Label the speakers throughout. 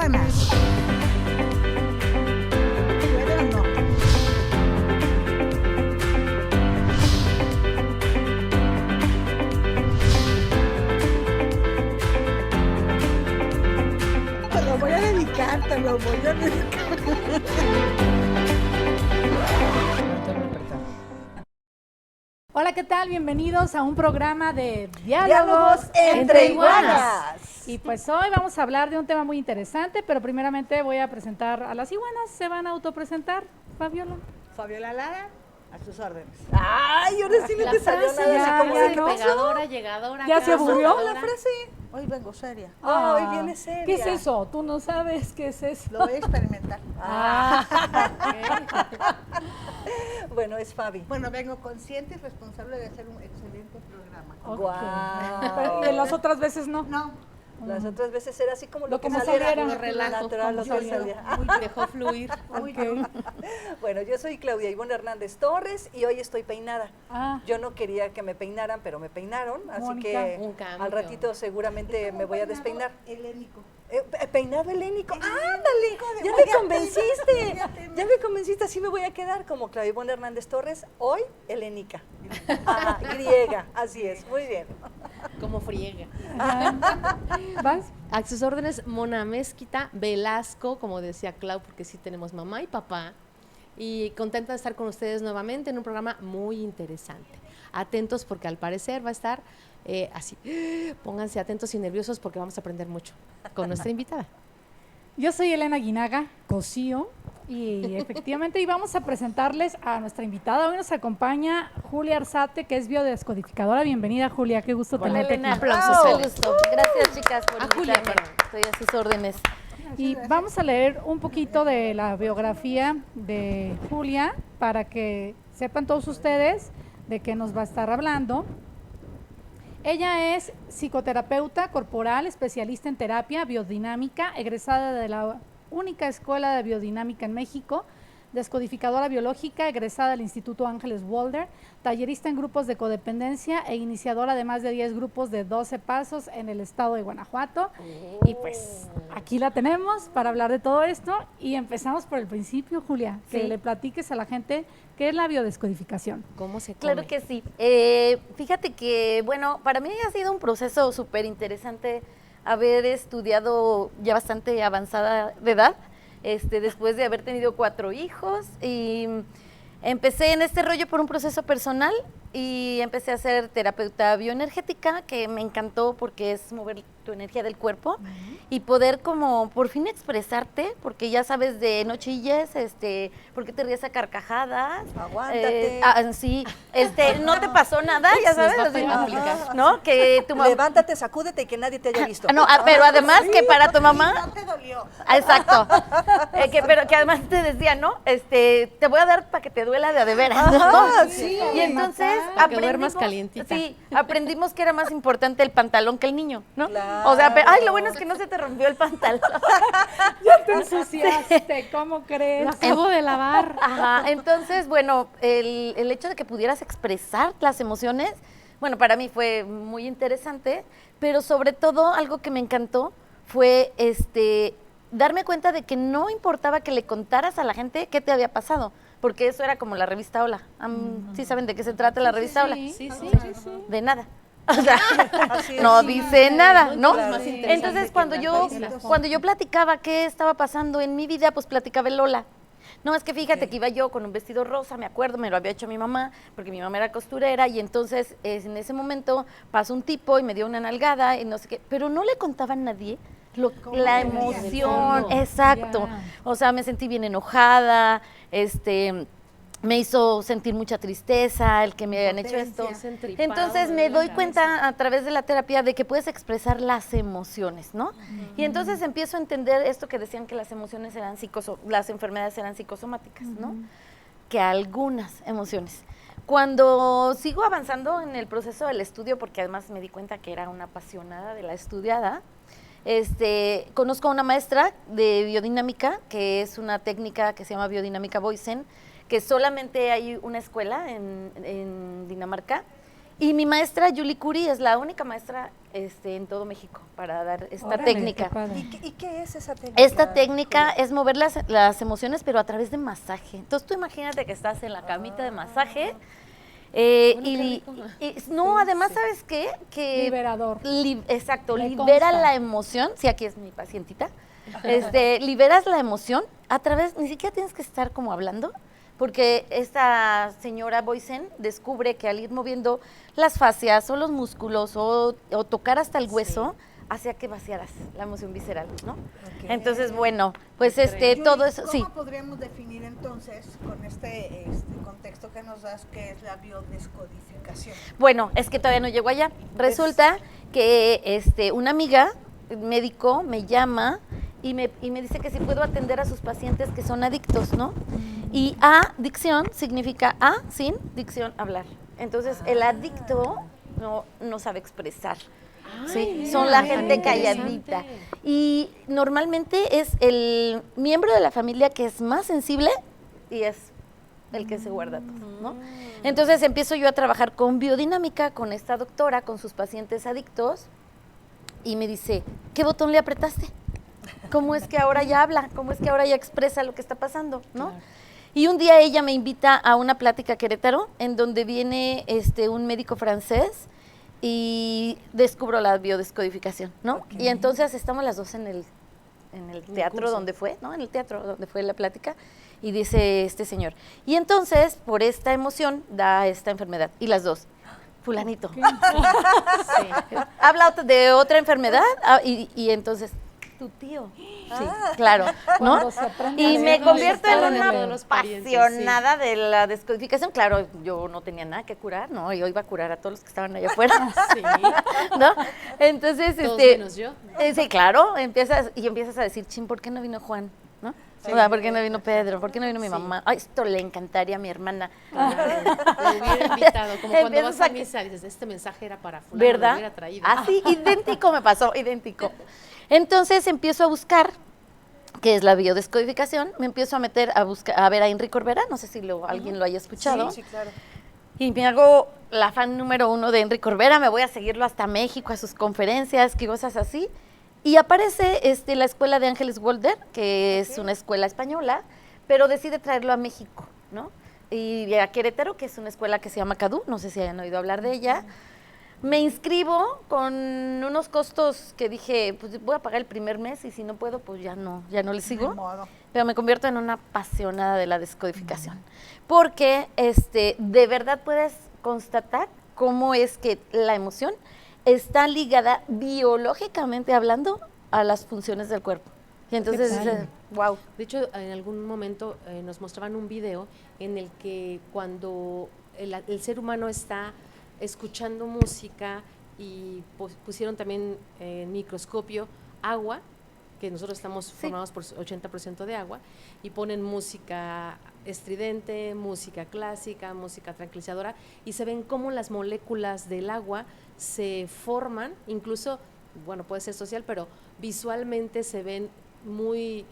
Speaker 1: iguanas. ¿Puede o no? Te lo voy a dedicar, te lo voy a dedicar.
Speaker 2: Hola, ¿qué tal? Bienvenidos a un programa de
Speaker 1: Diálogos entre iguanas.
Speaker 2: Y pues hoy vamos a hablar de un tema muy interesante, pero primeramente voy a presentar a las iguanas. Se van a autopresentar, Fabiola.
Speaker 1: Fabiola Lara, a tus órdenes.
Speaker 3: Ay, ahora sí me te salió
Speaker 2: frase,
Speaker 3: nada así como
Speaker 2: ya,
Speaker 3: de
Speaker 2: ¿no?
Speaker 3: pegadora, llegadora.
Speaker 2: ¿Ya se aburrió?
Speaker 3: la frase?
Speaker 1: Hoy vengo seria.
Speaker 3: Hoy viene seria.
Speaker 2: ¿Qué es eso? Tú no sabes qué es eso.
Speaker 1: Lo voy a experimentar.
Speaker 3: Bueno, es Fabi.
Speaker 1: Bueno, vengo consciente y responsable de hacer un excelente programa.
Speaker 2: Ok.
Speaker 3: Guau.
Speaker 2: Pero, ¿y las otras veces no?
Speaker 1: No,
Speaker 3: Las otras veces era así como
Speaker 2: Lo
Speaker 3: que
Speaker 2: como
Speaker 3: saliera,
Speaker 2: saliera.
Speaker 3: lo
Speaker 2: Lo
Speaker 4: relajo,
Speaker 3: natural, lo
Speaker 4: como
Speaker 3: que
Speaker 4: salió.
Speaker 3: salía.
Speaker 4: Dejó fluir.
Speaker 1: muy
Speaker 2: Ok.
Speaker 1: bien.
Speaker 3: Bueno, yo soy Claudia Ivonne Hernández Torres y hoy estoy peinada.
Speaker 2: Ah,
Speaker 3: Yo no quería que me peinaran, pero me peinaron, así
Speaker 2: Mónica.
Speaker 3: que
Speaker 4: Un cambio.
Speaker 3: al ratito seguramente me voy a despeinar.
Speaker 1: Helénico.
Speaker 3: Peinado helénico. ¡Ándale!
Speaker 1: de
Speaker 3: ¡Ya
Speaker 1: voy
Speaker 3: me
Speaker 1: a
Speaker 3: convenciste!
Speaker 1: peinar.
Speaker 3: Ya me convenciste, así me voy a quedar como Claudia Ivonne Hernández Torres, hoy helénica. Ah, griega, así es, muy bien.
Speaker 4: Como friega.
Speaker 2: ¿vas?
Speaker 4: A sus órdenes, Mona Mezquita Velasco, como decía Clau, porque sí tenemos mamá y papá. Y contenta de estar con ustedes nuevamente en un programa muy interesante. Atentos porque al parecer va a estar así. Pónganse atentos y nerviosos porque vamos a aprender mucho con nuestra invitada.
Speaker 2: Yo soy Elena Guinaga, Cosío, y efectivamente vamos a presentarles a nuestra invitada. Hoy nos acompaña Julia Arzate, que es biodescodificadora. Bienvenida, Julia, qué gusto
Speaker 5: Hola,
Speaker 2: tenerte
Speaker 5: Elena.
Speaker 2: aquí.
Speaker 4: Aplausos,
Speaker 5: Mucho
Speaker 4: Ele.
Speaker 5: gusto. Gracias, chicas, por
Speaker 4: A Julia,
Speaker 5: invitarme.
Speaker 4: perdón.
Speaker 5: Estoy a sus órdenes.
Speaker 2: Y vamos a leer un poquito de la biografía de Julia para que sepan todos ustedes de qué nos va a estar hablando. Ella es psicoterapeuta corporal, especialista en terapia biodinámica, egresada de la única escuela de biodinámica en México, descodificadora biológica, egresada del Instituto Ángeles Walder, tallerista en grupos de codependencia e iniciadora de más de 10 grupos de 12 pasos en el estado de Guanajuato. Y pues aquí la tenemos para hablar de todo esto y empezamos por el principio, Julia, que
Speaker 5: Sí.
Speaker 2: le platiques a la gente qué es la biodescodificación.
Speaker 4: ¿Cómo se come?
Speaker 5: Claro que sí. Fíjate que, bueno, para mí ha sido un proceso súper interesante haber estudiado ya bastante avanzada de edad, después de haber tenido 4 hijos, y empecé en este rollo por un proceso personal y empecé a ser terapeuta bioenergética, que me encantó porque es mover tu energía del cuerpo y poder como por fin expresarte, porque ya sabes de no chilles, ¿por qué te ríes a carcajadas?
Speaker 3: Aguántate.
Speaker 5: Sí, no te pasó nada, ya
Speaker 4: Nos
Speaker 5: sabes,
Speaker 4: va a
Speaker 5: así,
Speaker 4: pegar a aplicar.
Speaker 5: ¿no? Que tu mamá...
Speaker 3: Levántate, sacúdete y que nadie te haya visto.
Speaker 5: No, pero además que para tu mamá...
Speaker 1: No te dolió.
Speaker 5: Exacto. Pero que además te decía, ¿no? Te voy a dar para que te duela de veras, ¿no?
Speaker 3: Ajá, sí.
Speaker 5: Y entonces
Speaker 4: Para que duermas calientita.
Speaker 5: Sí, aprendimos que era más importante el pantalón que el niño, ¿no?
Speaker 3: Claro.
Speaker 5: O sea, pero, ay, lo bueno es que no se te rompió el pantalón.
Speaker 2: Ya te ensuciaste, ¿cómo crees?
Speaker 4: Lo acabo de lavar.
Speaker 5: Ajá, entonces, bueno, el hecho de que pudieras expresar las emociones, bueno, para mí fue muy interesante, pero sobre todo algo que me encantó fue darme cuenta de que no importaba que le contaras a la gente qué te había pasado, porque eso era como la revista Hola. ¿Sí saben de qué se trata la revista Hola?
Speaker 4: Sí, sí.
Speaker 5: De nada. O sea,
Speaker 3: Así es.
Speaker 5: no dice nada, ¿no?
Speaker 4: Claro. Más interesante
Speaker 5: Entonces,
Speaker 4: que
Speaker 5: cuando
Speaker 4: la
Speaker 5: yo,
Speaker 4: revista.
Speaker 5: cuando yo platicaba qué estaba pasando en mi vida, pues platicaba el Lola. No, es que fíjate que iba yo con un vestido rosa, me acuerdo, me lo había hecho mi mamá, porque mi mamá era costurera, y entonces en ese momento pasó un tipo y me dio una nalgada y no sé qué, pero no le contaba a nadie la
Speaker 2: te
Speaker 5: emoción,
Speaker 4: venías?
Speaker 5: exacto.
Speaker 2: Ya.
Speaker 5: O sea, me sentí bien enojada, me hizo sentir mucha tristeza el que me habían hecho esto.
Speaker 4: Impotencia. Entripado,
Speaker 5: Entonces
Speaker 4: me
Speaker 5: me
Speaker 4: duele la
Speaker 5: doy
Speaker 4: cabeza.
Speaker 5: cuenta a través de la terapia de que puedes expresar las emociones, ¿no? Y entonces empiezo a entender esto que decían que las emociones eran las enfermedades eran psicosomáticas, ¿no? Que algunas emociones. Cuando sigo avanzando en el proceso del estudio, porque además me di cuenta que era una apasionada de la estudiada, conozco a una maestra de biodinámica, que es una técnica que se llama biodinámica Boysen, que solamente hay una escuela en Dinamarca, Y mi maestra Julie Curie es la única maestra en todo México para dar esta
Speaker 2: Órale,
Speaker 5: técnica.
Speaker 2: qué padre.
Speaker 3: ¿Y qué es esa técnica?
Speaker 5: Esta técnica es mover las emociones, pero a través de masaje. Entonces tú imagínate que estás en la camita de masaje.
Speaker 4: Bueno,
Speaker 5: Y,
Speaker 4: qué rico.
Speaker 5: no, además, ¿sabes qué? Que
Speaker 2: Liberador.
Speaker 5: exacto,
Speaker 2: Me
Speaker 5: libera
Speaker 2: consta.
Speaker 5: la emoción. Sí, aquí es mi pacientita. Liberas la emoción a través, ni siquiera tienes que estar como hablando, porque esta señora Boysen descubre que al ir moviendo las fascias o los músculos o tocar hasta el hueso, hacía que vaciaras la emoción visceral, ¿no? Entonces, bueno, pues
Speaker 1: Yuri,
Speaker 5: todo eso,
Speaker 1: ¿cómo
Speaker 5: sí.
Speaker 1: podríamos definir entonces, con este contexto que nos das, qué es la biodescodificación?
Speaker 5: Bueno, es que todavía no llego allá. Resulta que una amiga médico me llama y me dice que si puedo atender a sus pacientes que son adictos, ¿no? Y adicción significa sin dicción, hablar. Entonces, el adicto no sabe expresar. Sí,
Speaker 4: Ay,
Speaker 5: son
Speaker 4: mira,
Speaker 5: la
Speaker 4: tan
Speaker 5: gente
Speaker 4: interesante.
Speaker 5: calladita. Y normalmente es el miembro de la familia que es más sensible y es el que se guarda todo, ¿no? Entonces empiezo yo a trabajar con biodinámica, con esta doctora, con sus pacientes adictos, y me dice, ¿qué botón le apretaste? ¿Cómo es que ahora ya habla? ¿Cómo es que ahora ya expresa lo que está pasando? ¿No?
Speaker 4: Claro.
Speaker 5: Y un día ella me invita a una plática a Querétaro, en donde viene un médico francés y descubro la biodescodificación, ¿no? Y entonces estamos las dos en el teatro
Speaker 4: curso.
Speaker 5: donde fue, ¿no? En el teatro donde fue la plática, y dice este señor, y entonces por esta emoción da esta enfermedad, y las dos, fulanito,
Speaker 4: Sí.
Speaker 5: habla de otra enfermedad, y entonces, tu tío, sí, claro, ¿no?
Speaker 2: Cuando se aprende
Speaker 5: Y
Speaker 2: a
Speaker 5: me
Speaker 2: leer,
Speaker 5: convierto en
Speaker 2: todos
Speaker 5: una
Speaker 2: los
Speaker 4: parientes, sí.
Speaker 5: apasionada de la descodificación. Claro, yo no tenía nada que curar, ¿no? Yo iba a curar a todos los que estaban allá afuera,
Speaker 4: Sí,
Speaker 5: ¿no? Entonces,
Speaker 4: todos menos yo.
Speaker 5: sí, claro, empiezas a decir, chin, ¿por qué no vino Juan? ¿No? O sea, ¿por qué no vino Pedro? ¿Por qué no vino mi
Speaker 4: Sí.
Speaker 5: mamá? Ay, esto le encantaría a mi hermana.
Speaker 4: Lo hubiera invitado, como cuando
Speaker 5: Empiezas
Speaker 4: vas a
Speaker 5: a-
Speaker 4: misa y dices, este mensaje era para fulano, lo
Speaker 5: ¿Verdad?
Speaker 4: hubiera traído.
Speaker 5: Así, idéntico me pasó, idéntico. Entonces empiezo a buscar qué es la biodescodificación, me empiezo a meter a ver a Enrique Corbera, no sé si alguien lo haya escuchado.
Speaker 3: Sí, claro.
Speaker 5: Y me hago la fan número 1 de Enrique Corbera, me voy a seguirlo hasta México, a sus conferencias, que cosas así. Y aparece la escuela de Ángeles Walder, que es una escuela española, pero decide traerlo a México, ¿no? Y a Querétaro, que es una escuela que se llama CADU, no sé si hayan oído hablar de ella. Me inscribo con unos costos que dije, pues voy a pagar el primer mes y si no puedo, pues ya no le sigo.
Speaker 1: Ni modo.
Speaker 5: Pero me convierto en una apasionada de la descodificación. Porque de verdad puedes constatar cómo es que la emoción está ligada biológicamente hablando a las funciones del cuerpo. Y entonces
Speaker 2: padre.
Speaker 5: wow.
Speaker 4: De hecho, en algún momento nos mostraban un video en el que cuando el ser humano está escuchando música y pusieron también en microscopio agua, que nosotros estamos formados por 80% de agua, y ponen música estridente, música clásica, música tranquilizadora, y se ven cómo las moléculas del agua se forman, incluso, bueno, puede ser social, pero visualmente se ven muy,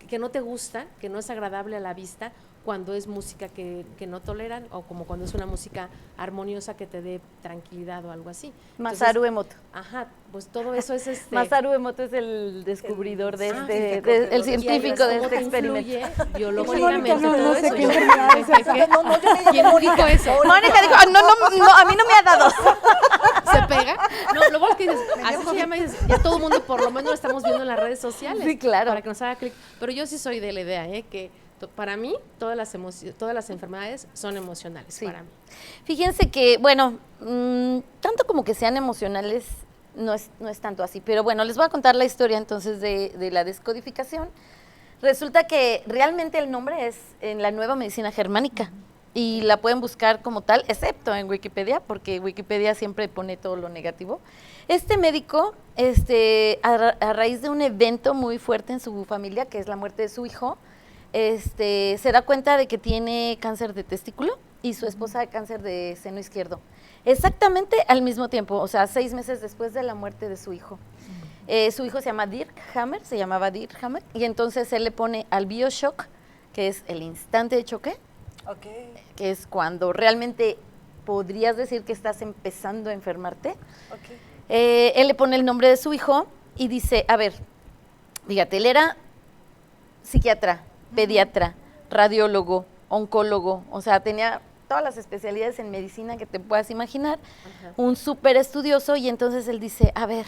Speaker 4: que no te gusta, que no es agradable a la vista, cuando es música que no toleran, o como cuando es una música armoniosa que te dé tranquilidad o algo así.
Speaker 5: Masaru Emoto.
Speaker 4: Ajá, pues todo eso es
Speaker 5: Masaru Emoto es el descubridor de
Speaker 3: científico,
Speaker 5: el científico de este experimento.
Speaker 4: Biológicamente
Speaker 2: Mónica, no
Speaker 4: todo
Speaker 2: sé
Speaker 4: eso.
Speaker 2: qué enfermedad es esa.
Speaker 3: No, no, yo le
Speaker 4: ¿Quién
Speaker 3: llamo
Speaker 4: dijo eso?
Speaker 5: Mónica dijo, no, a mí no me ha dado.
Speaker 4: ¿Se pega? No, lo bueno es que dices, así se llama, y dices, ya todo el mundo por lo menos lo estamos viendo en las redes sociales.
Speaker 5: Sí, claro.
Speaker 4: Para que nos haga clic. Pero yo sí soy de la idea, que para mí todas las enfermedades son emocionales,
Speaker 5: Sí.
Speaker 4: para mí.
Speaker 5: Fíjense que, bueno, tanto como que sean emocionales, no es tanto así. Pero bueno, les voy a contar la historia entonces de la descodificación. Resulta que realmente el nombre es en la Nueva Medicina Germánica y la pueden buscar como tal, excepto en Wikipedia, porque Wikipedia siempre pone todo lo negativo. Este médico, a raíz de un evento muy fuerte en su familia, que es la muerte de su hijo, se da cuenta de que tiene cáncer de testículo y su esposa de cáncer de seno izquierdo. Exactamente al mismo tiempo, o sea, 6 meses después de la muerte de su hijo. Su hijo se llamaba Dirk Hammer, y entonces él le pone al BioShock, que es el instante de choque,
Speaker 3: Ok.
Speaker 5: que es cuando realmente podrías decir que estás empezando a enfermarte.
Speaker 3: Ok.
Speaker 5: Él le pone el nombre de su hijo y dice, a ver, fíjate, él era psiquiatra, pediatra, radiólogo, oncólogo, o sea, tenía todas las especialidades en medicina que te puedas imaginar, un súper estudioso, y entonces él dice, a ver,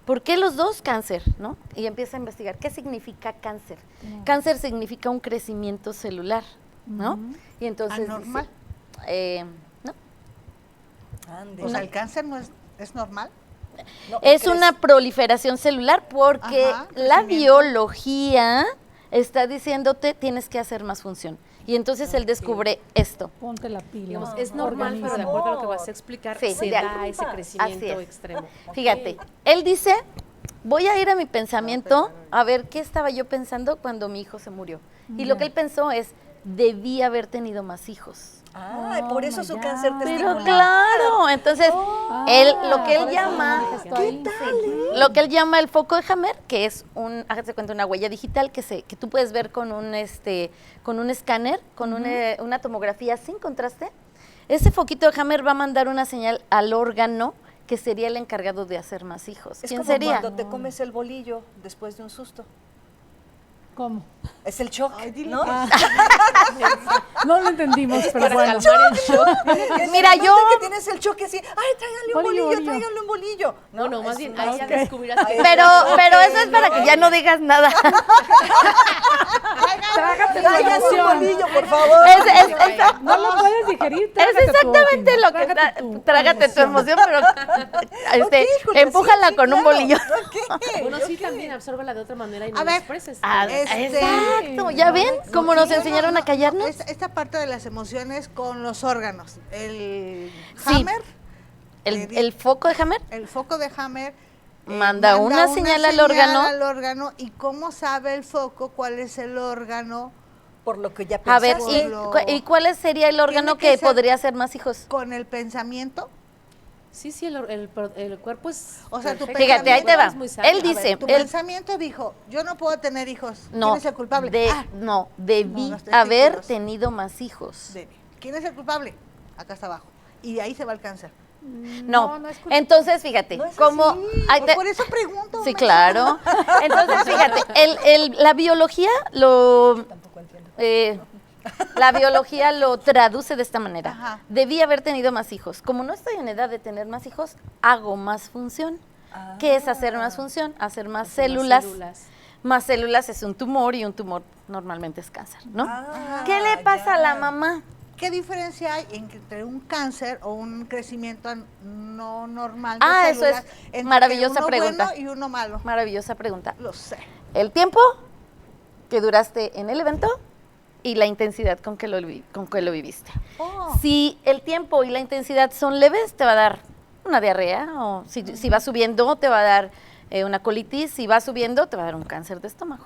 Speaker 5: ¿por qué los dos cáncer? ¿No? Y empieza a investigar, ¿qué significa cáncer? Cáncer significa un crecimiento celular, ¿no? Y entonces dice,
Speaker 1: ¿Anormal?
Speaker 5: no,
Speaker 3: Ande.
Speaker 1: O sea, ¿el cáncer no es normal?
Speaker 3: No,
Speaker 5: es
Speaker 3: ¿crees?
Speaker 5: una proliferación celular porque
Speaker 1: Ajá,
Speaker 5: la
Speaker 1: crecimiento.
Speaker 5: biología está diciéndote tienes que hacer más función. Y entonces él descubre esto.
Speaker 2: Ponte la pila.
Speaker 4: Digamos, es normal, pero de
Speaker 2: organismo.
Speaker 4: acuerdo a lo que vas a explicar,
Speaker 5: Sí,
Speaker 4: se
Speaker 5: de
Speaker 4: da
Speaker 5: acuerdo.
Speaker 4: ese crecimiento
Speaker 5: Así es.
Speaker 4: extremo.
Speaker 5: Fíjate, él dice, voy a ir a mi pensamiento a ver qué estaba yo pensando cuando mi hijo se murió. Y lo que él pensó es, debí haber tenido más hijos.
Speaker 3: Ah, por eso
Speaker 2: Oh,
Speaker 3: su
Speaker 2: my
Speaker 3: cáncer
Speaker 2: God.
Speaker 3: testicular.
Speaker 5: Pero claro, entonces él lo que él
Speaker 2: por eso
Speaker 5: llama,
Speaker 2: manifestó ahí.
Speaker 5: lo que él llama el foco de Hammer, que es hágase cuenta, una huella digital que tú puedes ver con un escáner, con una tomografía sin contraste. Ese foquito de Hammer va a mandar una señal al órgano que sería el encargado de hacer más hijos.
Speaker 3: Es
Speaker 5: ¿Quién
Speaker 3: como
Speaker 5: sería?
Speaker 3: cuando te comes el bolillo después de un susto.
Speaker 2: ¿Cómo?
Speaker 3: Es el shock, ¿no?
Speaker 2: No lo entendimos, pero
Speaker 4: Para
Speaker 2: bueno.
Speaker 4: calmar el shock.
Speaker 5: Mira,
Speaker 3: No
Speaker 5: yo-
Speaker 3: de que tienes el shock así, ay, tráigale un
Speaker 2: Bolillo,
Speaker 3: bolillo,
Speaker 2: bolillo.
Speaker 3: tráigale un bolillo.
Speaker 4: No, no, más
Speaker 3: es
Speaker 4: bien,
Speaker 3: una-
Speaker 4: ahí ya
Speaker 2: Ok.
Speaker 4: descubrirás que
Speaker 5: Pero eso es para que ya no digas nada.
Speaker 2: Trágate tu
Speaker 3: Tráigale un
Speaker 2: emoción.
Speaker 3: bolillo, por favor.
Speaker 2: No lo puedes digerir.
Speaker 5: Es
Speaker 2: trágate tu
Speaker 5: exactamente
Speaker 2: ópimo,
Speaker 5: lo que
Speaker 2: trágate tu
Speaker 5: trágate tu emoción, pero
Speaker 3: Híjole,
Speaker 5: empújala
Speaker 3: sí,
Speaker 5: con un
Speaker 3: claro.
Speaker 5: bolillo.
Speaker 3: Ok.
Speaker 4: Bueno, sí, también absórbela de otra manera y no
Speaker 1: A
Speaker 4: la
Speaker 1: ver,
Speaker 4: expreses.
Speaker 5: Ah, exacto, ¿ya ven cómo nos enseñaron a callarnos?
Speaker 1: Esta parte de las emociones con los órganos. El
Speaker 5: Sí.
Speaker 1: Hammer,
Speaker 5: El foco de Hammer
Speaker 1: el foco de Hammer
Speaker 5: manda una señal al órgano.
Speaker 1: y cómo sabe el foco cuál es el órgano
Speaker 3: Por lo que ya
Speaker 5: A ver,
Speaker 3: pensaste.
Speaker 1: Lo-
Speaker 5: ¿y cuál sería el órgano
Speaker 1: Tiene
Speaker 5: que
Speaker 1: que ser-
Speaker 5: podría hacer más hijos?
Speaker 1: con el pensamiento.
Speaker 4: Sí, sí, el cuerpo es.
Speaker 1: O sea, tu
Speaker 4: perfecto.
Speaker 5: Fíjate, ahí te
Speaker 4: El cuerpo
Speaker 5: va.
Speaker 4: es muy sabio.
Speaker 5: Él
Speaker 4: A ver,
Speaker 5: dice,
Speaker 1: Tu
Speaker 5: él-
Speaker 1: pensamiento dijo, yo no puedo tener hijos.
Speaker 5: No,
Speaker 1: ¿Quién es el culpable?
Speaker 5: no, debí
Speaker 1: No, los
Speaker 5: haber
Speaker 1: testículos.
Speaker 5: tenido más hijos.
Speaker 1: ¿Quién es el culpable? Acá está abajo. Y ahí se va el cáncer.
Speaker 5: No,
Speaker 2: no es culpa.
Speaker 5: entonces fíjate,
Speaker 3: No es
Speaker 5: como...
Speaker 3: así.
Speaker 5: ahí te-
Speaker 1: Por eso pregunto.
Speaker 5: Sí,
Speaker 1: maestra.
Speaker 5: claro. Entonces, fíjate, la biología
Speaker 3: Tampoco entiendo.
Speaker 5: la biología lo traduce de esta manera.
Speaker 1: Ajá.
Speaker 5: Debí haber tenido más hijos. Como no estoy en edad de tener más hijos, hago más función. ¿Qué es hacer más función? Hacer más células. Más células es un tumor y un tumor normalmente es cáncer, ¿no?
Speaker 3: Ah,
Speaker 5: ¿Qué le pasa a la
Speaker 3: ya.
Speaker 5: mamá?
Speaker 1: ¿Qué diferencia hay entre un cáncer o un crecimiento no normal de
Speaker 5: Ah, eso
Speaker 1: células,
Speaker 5: es
Speaker 1: entre
Speaker 5: maravillosa
Speaker 1: uno
Speaker 5: pregunta.
Speaker 1: bueno y uno malo?
Speaker 5: Maravillosa pregunta.
Speaker 1: Lo sé.
Speaker 5: El tiempo que duraste en el evento y la intensidad con que lo viviste.
Speaker 1: Oh.
Speaker 5: Si el tiempo y la intensidad son leves, te va a dar una diarrea, o si va subiendo, te va a dar una colitis, si va subiendo, te va a dar un cáncer de estómago,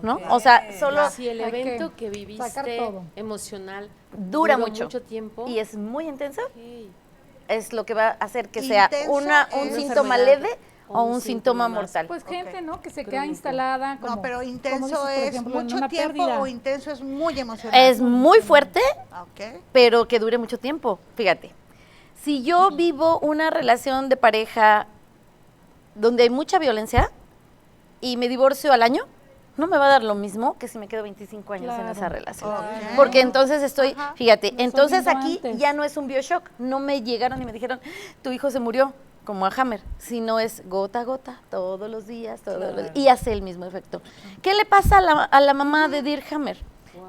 Speaker 5: ¿no?
Speaker 3: Ok.
Speaker 5: O sea, solo
Speaker 4: Si el
Speaker 2: Hay que
Speaker 4: evento que
Speaker 2: sacar
Speaker 4: viviste
Speaker 2: todo.
Speaker 4: emocional
Speaker 5: dura
Speaker 4: duró
Speaker 5: mucho
Speaker 4: tiempo.
Speaker 5: y es muy intenso,
Speaker 4: Ok.
Speaker 5: es lo que va a hacer que sea
Speaker 1: Intenso
Speaker 5: un
Speaker 1: es
Speaker 5: síntoma
Speaker 4: enfermedad
Speaker 5: leve
Speaker 4: o
Speaker 5: o
Speaker 4: un
Speaker 5: un
Speaker 4: síntoma
Speaker 5: síntoma
Speaker 4: más.
Speaker 5: mortal.
Speaker 2: Pues gente, ¿no? Que se queda
Speaker 4: Crónico.
Speaker 2: instalada como...
Speaker 1: No, pero
Speaker 2: como
Speaker 1: intenso
Speaker 2: dices, por
Speaker 1: es
Speaker 2: ejemplo, en
Speaker 1: mucho
Speaker 2: una
Speaker 1: tiempo
Speaker 2: pérdida.
Speaker 1: o intenso es muy emocional.
Speaker 5: Es muy fuerte,
Speaker 1: Ok.
Speaker 5: pero que dure mucho tiempo. Fíjate, si yo vivo una relación de pareja donde hay mucha violencia y me divorcio al año, no me va a dar lo mismo que si me quedo 25 años en
Speaker 2: Claro.
Speaker 5: esa relación.
Speaker 1: Ok.
Speaker 5: Porque entonces estoy,
Speaker 1: Ajá.
Speaker 5: fíjate,
Speaker 2: Lo
Speaker 5: entonces
Speaker 2: estás
Speaker 5: aquí
Speaker 2: viendo antes.
Speaker 5: ya no es un bioshock, no me llegaron y me dijeron, tu hijo se murió, como a Hammer, sino es gota a gota, todos los días, y hace el mismo efecto. ¿Qué le pasa a la mamá de Dear Hammer?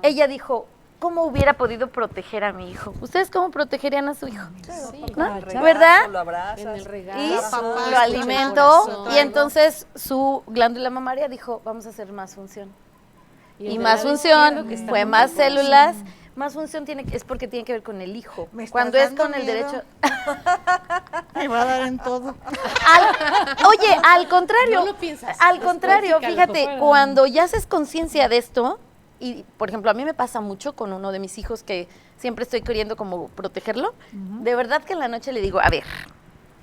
Speaker 5: Ella dijo, ¿cómo hubiera podido proteger a mi hijo? ¿Ustedes cómo protegerían a su hijo?
Speaker 4: Sí.
Speaker 5: ¿No?
Speaker 3: El regazo,
Speaker 5: ¿Verdad?
Speaker 3: Lo abrazas.
Speaker 4: En el regazo.
Speaker 5: Y
Speaker 1: Papá,
Speaker 5: lo
Speaker 1: escucha
Speaker 5: alimentó
Speaker 4: el corazón.
Speaker 5: y entonces su glándula mamaria dijo, vamos a hacer más función.
Speaker 4: el
Speaker 5: Y
Speaker 4: del
Speaker 5: más
Speaker 4: lado
Speaker 5: función,
Speaker 4: izquierdo, que está
Speaker 5: fue
Speaker 4: junto
Speaker 5: más
Speaker 4: al corazón.
Speaker 5: células, más función es porque tiene que ver con el hijo.
Speaker 1: Me estás
Speaker 5: Cuando es
Speaker 1: dando
Speaker 5: con el
Speaker 1: miedo.
Speaker 5: derecho.
Speaker 1: Me va a dar en todo.
Speaker 5: Oye, al contrario.
Speaker 4: No lo piensas,
Speaker 5: Al
Speaker 4: es
Speaker 5: contrario,
Speaker 4: platícalo.
Speaker 5: fíjate, cuando ya haces conciencia de esto, y por ejemplo, a mí me pasa mucho con uno de mis hijos que siempre estoy queriendo como protegerlo, de verdad que en la noche le digo, a ver,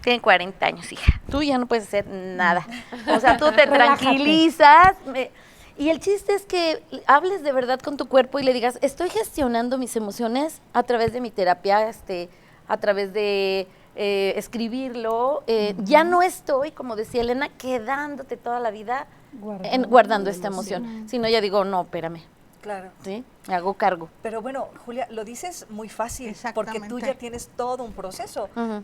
Speaker 5: tienen 40 años, hija, tú ya no puedes hacer nada. O sea, tú te
Speaker 2: Relájate.
Speaker 5: tranquilizas. Y el chiste es que hables de verdad con tu cuerpo y le digas, estoy gestionando mis emociones a través de mi terapia a través de escribirlo. Ya no estoy, como decía Elena, quedándote toda la vida guardando esta emoción, sino ya digo, no, espérame,
Speaker 3: Claro.
Speaker 5: ¿sí? Me hago cargo.
Speaker 3: Pero bueno, Julia, lo dices muy fácil, porque tú ya tienes todo un proceso.
Speaker 5: Ujú.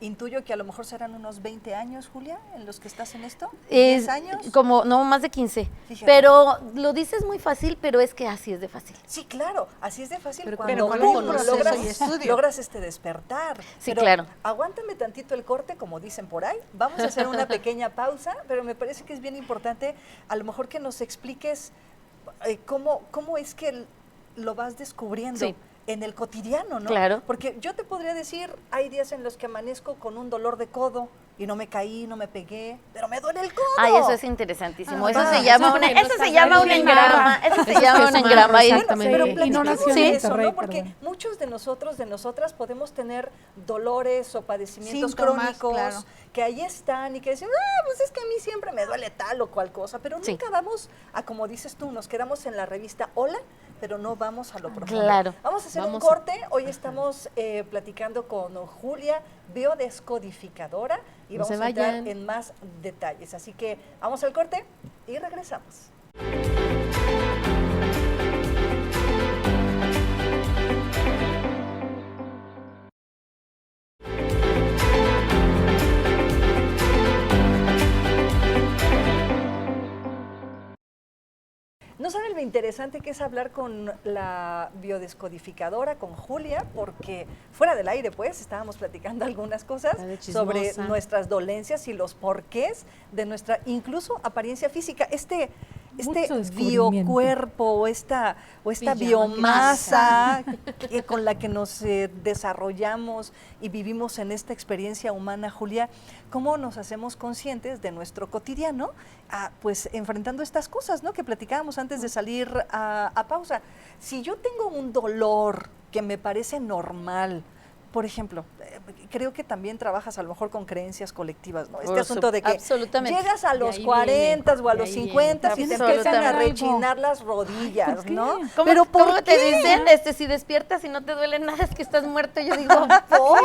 Speaker 3: Intuyo que a lo mejor serán unos 20 años, Julia, en los que estás en esto.
Speaker 5: Es
Speaker 3: ¿10 años?
Speaker 5: como, no, más de 15.
Speaker 3: Fíjate.
Speaker 5: Pero lo dices muy fácil, pero es que así es de fácil.
Speaker 3: Sí, claro, así es de fácil
Speaker 4: Pero
Speaker 3: cuando
Speaker 1: con
Speaker 3: tú
Speaker 1: un proceso y estudio.
Speaker 3: logras despertar.
Speaker 5: Sí,
Speaker 3: Pero
Speaker 5: claro.
Speaker 3: aguántame tantito el corte, como dicen por ahí. Vamos a hacer una pequeña pausa, pero me parece que es bien importante a lo mejor que nos expliques cómo es que lo vas descubriendo.
Speaker 5: Sí.
Speaker 3: En el cotidiano, ¿no?
Speaker 5: Claro.
Speaker 3: Porque yo te podría decir, hay días en los que amanezco con un dolor de codo y no me caí, no me pegué, pero me duele el codo.
Speaker 5: Ay, eso es interesantísimo. Eso
Speaker 3: Ah,
Speaker 5: se llama
Speaker 4: eso
Speaker 5: una,
Speaker 4: porque no
Speaker 5: eso se
Speaker 4: estás
Speaker 5: llama un
Speaker 4: ahí.
Speaker 5: engrama. Eso se
Speaker 4: Eso
Speaker 5: llama
Speaker 4: es
Speaker 5: un
Speaker 4: malo,
Speaker 5: engrama.
Speaker 4: exactamente.
Speaker 3: Pero
Speaker 4: Y no
Speaker 3: platicamos
Speaker 2: nació
Speaker 3: de
Speaker 2: en
Speaker 3: eso,
Speaker 2: Monterrey,
Speaker 3: ¿no? Porque
Speaker 2: perdón.
Speaker 3: muchos de nosotros, de nosotras, podemos tener dolores o padecimientos
Speaker 1: Síntomas,
Speaker 3: crónicos
Speaker 1: claro.
Speaker 3: que ahí están y que decimos, pues es que a mí siempre me duele tal o cual cosa, pero
Speaker 5: Sí.
Speaker 3: nunca vamos a, como dices tú, nos quedamos en la revista Hola, pero no vamos a lo profundo.
Speaker 5: Claro.
Speaker 3: Vamos a hacer
Speaker 4: Vamos
Speaker 3: un corte. Hoy estamos platicando con Julia, biodescodificadora, y
Speaker 4: No
Speaker 3: vamos
Speaker 4: se
Speaker 3: a entrar
Speaker 4: vayan.
Speaker 3: en más detalles. Así que vamos al corte y regresamos. No saben lo interesante que es hablar con la biodescodificadora, con Julia, porque fuera del aire, pues, estábamos platicando algunas cosas
Speaker 4: Está de
Speaker 3: sobre
Speaker 4: chismosa.
Speaker 3: nuestras dolencias y los porqués de nuestra, incluso apariencia física. Este
Speaker 2: Mucho descubrimiento.
Speaker 3: biocuerpo o esta
Speaker 4: Pijama
Speaker 3: biomasa con la que nos desarrollamos y vivimos en esta experiencia humana, Julia, ¿cómo nos hacemos conscientes de nuestro cotidiano? Pues enfrentando estas cosas, ¿no? Que platicábamos antes de salir a pausa. Si yo tengo un dolor que me parece normal, por ejemplo, creo que también trabajas a lo mejor con creencias colectivas, ¿no? Este
Speaker 5: Por
Speaker 3: asunto de que
Speaker 5: absolutamente.
Speaker 3: llegas a los
Speaker 4: ahí
Speaker 3: 40
Speaker 4: viene,
Speaker 3: o a
Speaker 4: de
Speaker 3: los
Speaker 4: ahí
Speaker 3: 50 y te
Speaker 5: viene.
Speaker 3: empiezan a
Speaker 2: Absolutamente.
Speaker 3: rechinar las rodillas,
Speaker 2: ¿por qué?
Speaker 3: ¿no?
Speaker 5: ¿Cómo,
Speaker 3: Pero ¿por
Speaker 5: cómo
Speaker 3: qué?
Speaker 5: te dicen? Si despiertas y no te duele nada, es que estás muerto. Yo digo, ¿por?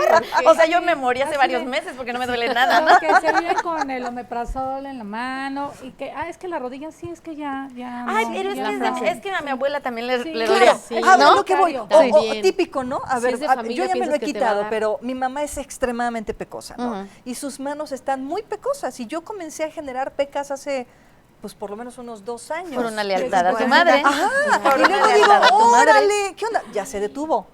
Speaker 5: O sea, yo me morí hace
Speaker 2: Así
Speaker 5: varios
Speaker 2: de-
Speaker 5: meses porque no me duele nada, ¿no?
Speaker 2: Los que se viven con el omeprazol en la mano y que, es que la rodilla sí, es que ya
Speaker 5: Ay,
Speaker 2: no,
Speaker 5: pero
Speaker 2: ya
Speaker 5: es,
Speaker 2: no.
Speaker 5: es que a mi abuela también le,
Speaker 2: Sí.
Speaker 5: le
Speaker 2: Claro,
Speaker 5: dolía.
Speaker 4: sí.
Speaker 3: Ah,
Speaker 5: ¿no?
Speaker 3: lo que voy. O
Speaker 4: También.
Speaker 3: típico, ¿no? A
Speaker 4: Si
Speaker 3: ver,
Speaker 4: es de
Speaker 3: yo
Speaker 4: familia,
Speaker 3: ya me lo he
Speaker 4: piensas que te va a
Speaker 3: quitado,
Speaker 4: dar.
Speaker 3: pero mi mamá es extremadamente pecosa, ¿no?
Speaker 5: Ujú.
Speaker 3: Y sus manos están muy pecosas. Y yo comencé a generar pecas hace, pues por lo menos unos 2 años.
Speaker 5: Por una lealtad a tu
Speaker 1: Bueno.
Speaker 5: madre.
Speaker 3: Ajá,
Speaker 5: Por
Speaker 3: y
Speaker 5: una
Speaker 3: luego digo,
Speaker 5: lealtad a tu madre.
Speaker 3: órale, ¿qué onda? Ya se detuvo,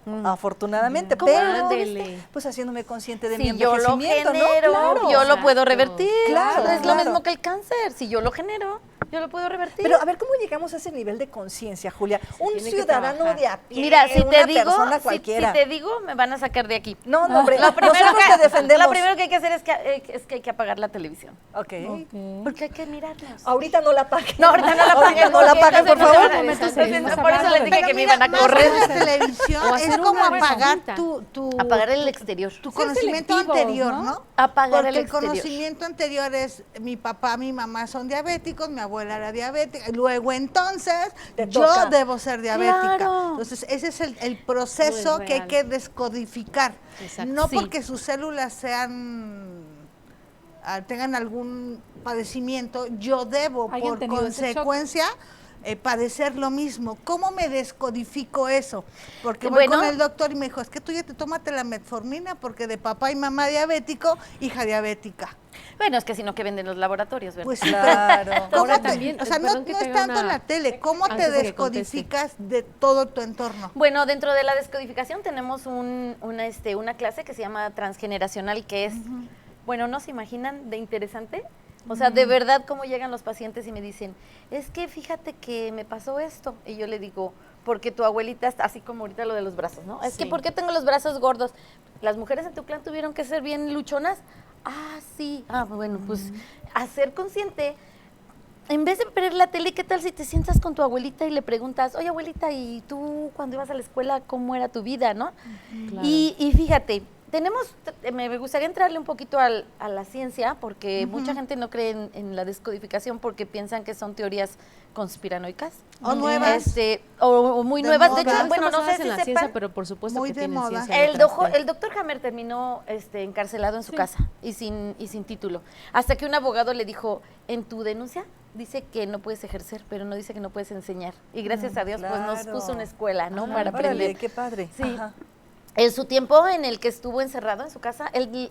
Speaker 3: afortunadamente,
Speaker 5: ¿Cómo
Speaker 3: pero
Speaker 4: Ándele.
Speaker 3: pues haciéndome consciente de mi
Speaker 5: Si yo lo
Speaker 3: envejecimiento,
Speaker 5: genero,
Speaker 3: ¿no? Claro.
Speaker 5: yo lo puedo
Speaker 4: Exacto.
Speaker 5: revertir.
Speaker 3: Claro,
Speaker 5: Es lo
Speaker 3: claro.
Speaker 5: mismo que el cáncer. Si yo lo genero, yo lo puedo revertir.
Speaker 3: Pero a ver, ¿cómo llegamos a ese nivel de conciencia, Julia? Un
Speaker 4: tiene que
Speaker 3: ciudadano
Speaker 4: trabajar.
Speaker 3: de a pie,
Speaker 5: Mira, si te
Speaker 3: una
Speaker 5: digo,
Speaker 3: persona
Speaker 5: si
Speaker 3: cualquiera.
Speaker 5: te digo, me van a sacar de aquí.
Speaker 3: No, no, hombre,
Speaker 5: Lo primero,
Speaker 3: nosotros te defendemos.
Speaker 5: lo primero que hay que hacer es que hay que apagar la televisión.
Speaker 3: Ok.
Speaker 5: Porque hay que mirarnos.
Speaker 3: Ahorita no la paguen.
Speaker 5: No, ahorita no la
Speaker 3: Ahorita
Speaker 5: paguen.
Speaker 3: no la
Speaker 5: porque
Speaker 3: paguen, por
Speaker 5: entonces
Speaker 3: favor.
Speaker 5: me van a-
Speaker 4: Entonces,
Speaker 5: entonces,
Speaker 2: seguimos
Speaker 5: por eso les
Speaker 2: hablando.
Speaker 5: dije
Speaker 1: Pero
Speaker 5: que me
Speaker 1: mira,
Speaker 5: iban a
Speaker 1: más
Speaker 5: correr.
Speaker 1: que la televisión
Speaker 4: O
Speaker 1: es
Speaker 4: hacer
Speaker 1: como
Speaker 4: una
Speaker 1: apagar
Speaker 4: mesita.
Speaker 1: tu
Speaker 5: Apagar el exterior.
Speaker 1: tu conocimiento
Speaker 2: selectivos,
Speaker 1: anterior,
Speaker 2: ¿no?
Speaker 1: ¿no?
Speaker 5: Apagar
Speaker 1: Porque
Speaker 5: el
Speaker 1: el
Speaker 5: exterior.
Speaker 1: conocimiento anterior es mi papá, mi mamá son diabéticos, mi abuela era diabética, luego entonces
Speaker 3: Te
Speaker 1: yo
Speaker 3: toca.
Speaker 1: debo ser diabética.
Speaker 5: Claro.
Speaker 1: Entonces ese es el proceso
Speaker 4: No es
Speaker 1: que hay
Speaker 4: real.
Speaker 1: que descodificar.
Speaker 4: Exacto.
Speaker 1: No
Speaker 5: Sí.
Speaker 1: porque sus células tengan algún padecimiento, yo debo
Speaker 2: ¿Hayan
Speaker 1: por
Speaker 2: tenido ese shock?
Speaker 1: consecuencia padecer lo mismo. ¿Cómo me descodifico eso? Porque voy
Speaker 5: Bueno.
Speaker 1: con el doctor y me dijo, es que tú ya te tómate la metformina porque de papá y mamá diabético, hija diabética.
Speaker 5: Bueno, es que si no, que venden los laboratorios, ¿verdad?
Speaker 1: Pues sí,
Speaker 3: Claro.
Speaker 1: pero ¿cómo
Speaker 4: Ahora
Speaker 1: te-
Speaker 4: también,
Speaker 1: o sea, no,
Speaker 4: perdón que
Speaker 1: no
Speaker 4: te
Speaker 1: es
Speaker 4: haga
Speaker 1: tanto en
Speaker 4: una-
Speaker 1: la tele, ¿cómo te
Speaker 4: antes de que
Speaker 1: descodificas de todo tu entorno?
Speaker 5: Bueno, dentro de la descodificación tenemos una clase que se llama transgeneracional, que es, bueno, ¿no se imaginan de interesante? O sea, de verdad, cómo llegan los pacientes y me dicen, es que fíjate que me pasó esto. Y yo le digo, porque tu abuelita está así como ahorita lo de los brazos, ¿no? Es que
Speaker 4: Sí.
Speaker 5: ¿por qué tengo los brazos gordos? Las mujeres en tu clan tuvieron que ser bien luchonas. Ah, sí. Ah, bueno, pues hacer consciente. En vez de ver la tele, ¿qué tal si te sientas con tu abuelita y le preguntas, oye abuelita, ¿y tú cuando ibas a la escuela cómo era tu vida, no?
Speaker 4: Claro.
Speaker 5: Y fíjate, me gustaría entrarle un poquito a la ciencia, porque mucha gente no cree en la descodificación porque piensan que son teorías conspiranoicas.
Speaker 1: O nuevas.
Speaker 5: O muy
Speaker 1: De
Speaker 5: nuevas.
Speaker 1: moda.
Speaker 5: De hecho,
Speaker 4: Están
Speaker 5: bueno, no sé
Speaker 4: basadas
Speaker 5: si
Speaker 4: en la
Speaker 5: sepan,
Speaker 4: ciencia, pero por supuesto
Speaker 1: Muy
Speaker 4: que
Speaker 1: de
Speaker 4: tienen
Speaker 1: moda.
Speaker 4: ciencia
Speaker 5: el
Speaker 4: detrás de.
Speaker 5: doctor Hammer terminó encarcelado en su casa y sin título. Hasta que un abogado le dijo, en tu denuncia dice que no puedes ejercer, pero no dice que no puedes enseñar. Y gracias a Dios, pues nos
Speaker 3: claro.
Speaker 5: puso una escuela, ¿no? Para
Speaker 3: Órale,
Speaker 5: aprender.
Speaker 3: qué padre.
Speaker 5: Sí.
Speaker 3: Ajá.
Speaker 5: En su tiempo en el que estuvo encerrado en su casa, él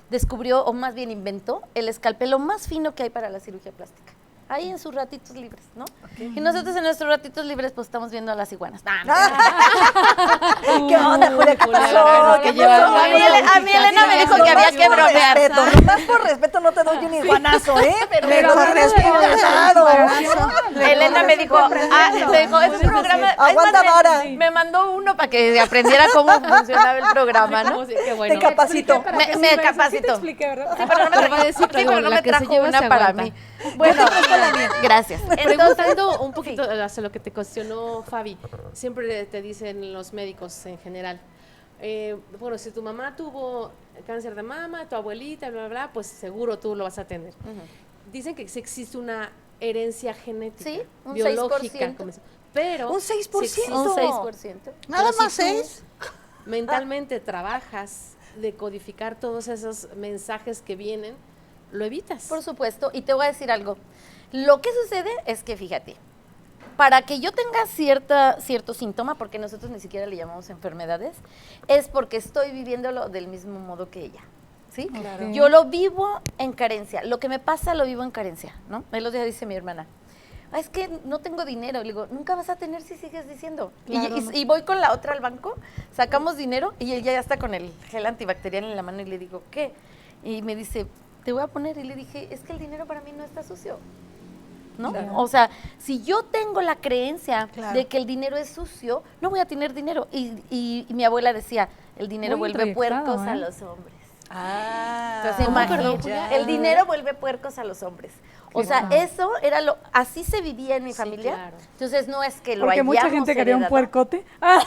Speaker 5: descubrió, o más bien inventó, el escalpelo más fino que hay para la cirugía plástica. Ahí en sus ratitos libres, ¿no? Y nosotros en nuestros ratitos libres pues estamos viendo a las iguanas.
Speaker 3: ¿Qué onda, Julia? ¿Qué
Speaker 4: Julia,
Speaker 3: pasó?
Speaker 4: la verdad es que
Speaker 3: ¿Qué
Speaker 4: lleva
Speaker 3: pasó?
Speaker 5: A mí Elena me dijo que había que bromear.
Speaker 3: Nomás por respeto no te doy un iguanazo, ¿eh? Pero
Speaker 1: Pero
Speaker 3: con
Speaker 1: hablando de
Speaker 3: respeto
Speaker 1: iguanazo,
Speaker 3: dado.
Speaker 5: Elena me dijo, es un programa.
Speaker 3: Aguanta,
Speaker 5: es más,
Speaker 3: vara.
Speaker 5: me mandó uno para que aprendiera cómo funcionaba el programa, ¿no?
Speaker 4: Qué bueno.
Speaker 3: Te capacito.
Speaker 5: Me capacito. Sí, pero no me
Speaker 4: Te voy a decir,
Speaker 5: sí, pero no
Speaker 4: la
Speaker 5: me
Speaker 4: que se
Speaker 5: trajo
Speaker 4: lleva
Speaker 5: una
Speaker 4: se
Speaker 5: para
Speaker 4: aguanta.
Speaker 5: mí. Bueno, gracias.
Speaker 4: Preguntando un poquito hacia lo que te cuestionó Fabi, siempre te dicen los médicos en general, bueno, si tu mamá tuvo cáncer de mama, tu abuelita, bla, bla, bla, pues seguro tú lo vas a tener. Dicen que sí existe una herencia genética,
Speaker 5: Sí, un
Speaker 4: biológica,
Speaker 5: 6%.
Speaker 4: como eso. Pero
Speaker 3: Un
Speaker 4: sí
Speaker 3: 6%.
Speaker 4: existe.
Speaker 5: Un 6%.
Speaker 1: Nada
Speaker 4: Pero
Speaker 1: más
Speaker 4: si tú
Speaker 1: 6.
Speaker 4: mentalmente trabajas de codificar todos esos mensajes que vienen, lo evitas.
Speaker 5: Por supuesto, y te voy a decir algo. Lo que sucede es que, fíjate, para que yo tenga cierto síntoma, porque nosotros ni siquiera le llamamos enfermedades, es porque estoy viviéndolo del mismo modo que ella. ¿Sí?
Speaker 3: Claro.
Speaker 5: Yo lo vivo en carencia. Lo que me pasa lo vivo en carencia, ¿no? El otro día dice mi hermana, es que no tengo dinero. Le digo, nunca vas a tener si sigues diciendo.
Speaker 2: Claro,
Speaker 5: Y voy con la otra al banco, sacamos dinero y ella ya está con el gel antibacterial en la mano y le digo, ¿qué? Y me dice, te voy a poner. Y le dije, es que el dinero para mí no está sucio, ¿no?
Speaker 3: Claro.
Speaker 5: O sea, si yo tengo la creencia
Speaker 1: Claro.
Speaker 5: de que el dinero es sucio, no voy a tener dinero. Y mi abuela decía, el dinero
Speaker 2: Muy
Speaker 5: vuelve
Speaker 2: introyectado,
Speaker 5: puercos a
Speaker 2: ¿eh?
Speaker 5: los hombres.
Speaker 3: Ah.
Speaker 5: Entonces,
Speaker 4: ¿Cómo,
Speaker 5: imagínate,
Speaker 4: perdón, Julia?
Speaker 5: el dinero vuelve puercos a los hombres. O sea,
Speaker 2: Claro.
Speaker 5: eso era así se vivía en mi
Speaker 4: Sí,
Speaker 5: familia.
Speaker 4: claro.
Speaker 5: Entonces, no es que lo
Speaker 2: Porque
Speaker 5: hayamos
Speaker 2: mucha gente quería un
Speaker 5: heredado.
Speaker 2: puercote. Ah,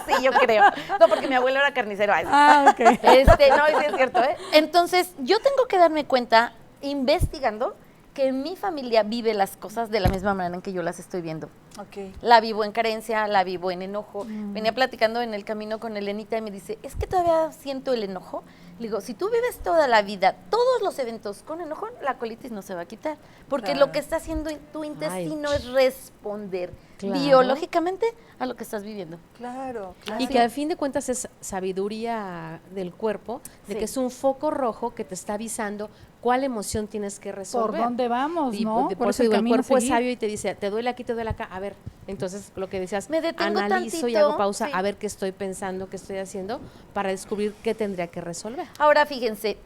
Speaker 5: Sí, yo creo. No, porque mi abuelo era carnicero. Ay,
Speaker 2: ok.
Speaker 5: no, sí es cierto, ¿eh? Entonces, yo tengo que darme cuenta, investigando, que mi familia vive las cosas de la misma manera en que yo las estoy viendo.
Speaker 3: Ok.
Speaker 5: La vivo en carencia, la vivo en enojo. Venía platicando en el camino con Elenita y me dice, es que todavía siento el enojo. Le digo, si tú vives toda la vida, todos los eventos con enojo, la colitis no se va a quitar. Porque
Speaker 3: Claro.
Speaker 5: lo que está haciendo tu intestino es responder
Speaker 4: Claro.
Speaker 5: biológicamente a lo que estás viviendo.
Speaker 3: Claro, claro.
Speaker 4: Y que al fin de cuentas es sabiduría del cuerpo, de
Speaker 5: Sí.
Speaker 4: que es un foco rojo que te está avisando cuál emoción tienes que resolver.
Speaker 2: ¿Por dónde vamos,
Speaker 4: Y
Speaker 2: no?
Speaker 4: por
Speaker 2: ¿Cuál
Speaker 4: eso
Speaker 2: es el
Speaker 4: digo, el
Speaker 2: camino a
Speaker 4: cuerpo es
Speaker 2: seguir?
Speaker 4: sabio y te dice, te duele aquí, te duele acá. A ver, entonces lo que decías,
Speaker 5: Me detengo
Speaker 4: analizo y
Speaker 5: tantito,
Speaker 4: hago pausa,
Speaker 5: sí.
Speaker 4: a ver qué estoy pensando, qué estoy haciendo, para descubrir qué tendría que resolver.
Speaker 5: Ahora, fíjense,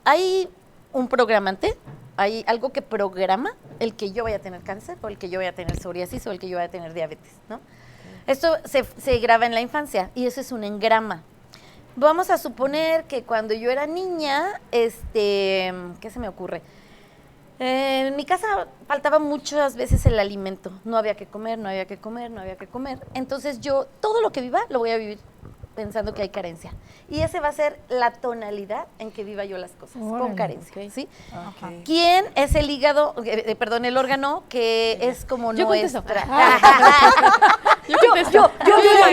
Speaker 5: hay un programante, hay algo que programa el que yo vaya a tener cáncer, o el que yo vaya a tener psoriasis, o el que yo vaya a tener diabetes, ¿no? Esto se graba en la infancia y eso es un engrama. Vamos a suponer que cuando yo era niña, ¿qué se me ocurre? En mi casa faltaba muchas veces el alimento. No había que comer, no había que comer, no había que comer. Entonces yo, todo lo que viva, lo voy a vivir pensando que hay carencia. Y ese va a ser la tonalidad en que viva yo las cosas, con
Speaker 2: Órale,
Speaker 5: carencia,
Speaker 4: ok.
Speaker 5: ¿sí?
Speaker 3: Ok.
Speaker 5: ¿Quién es el hígado, perdón, el órgano que es como
Speaker 4: Yo contesto.
Speaker 5: nuestra?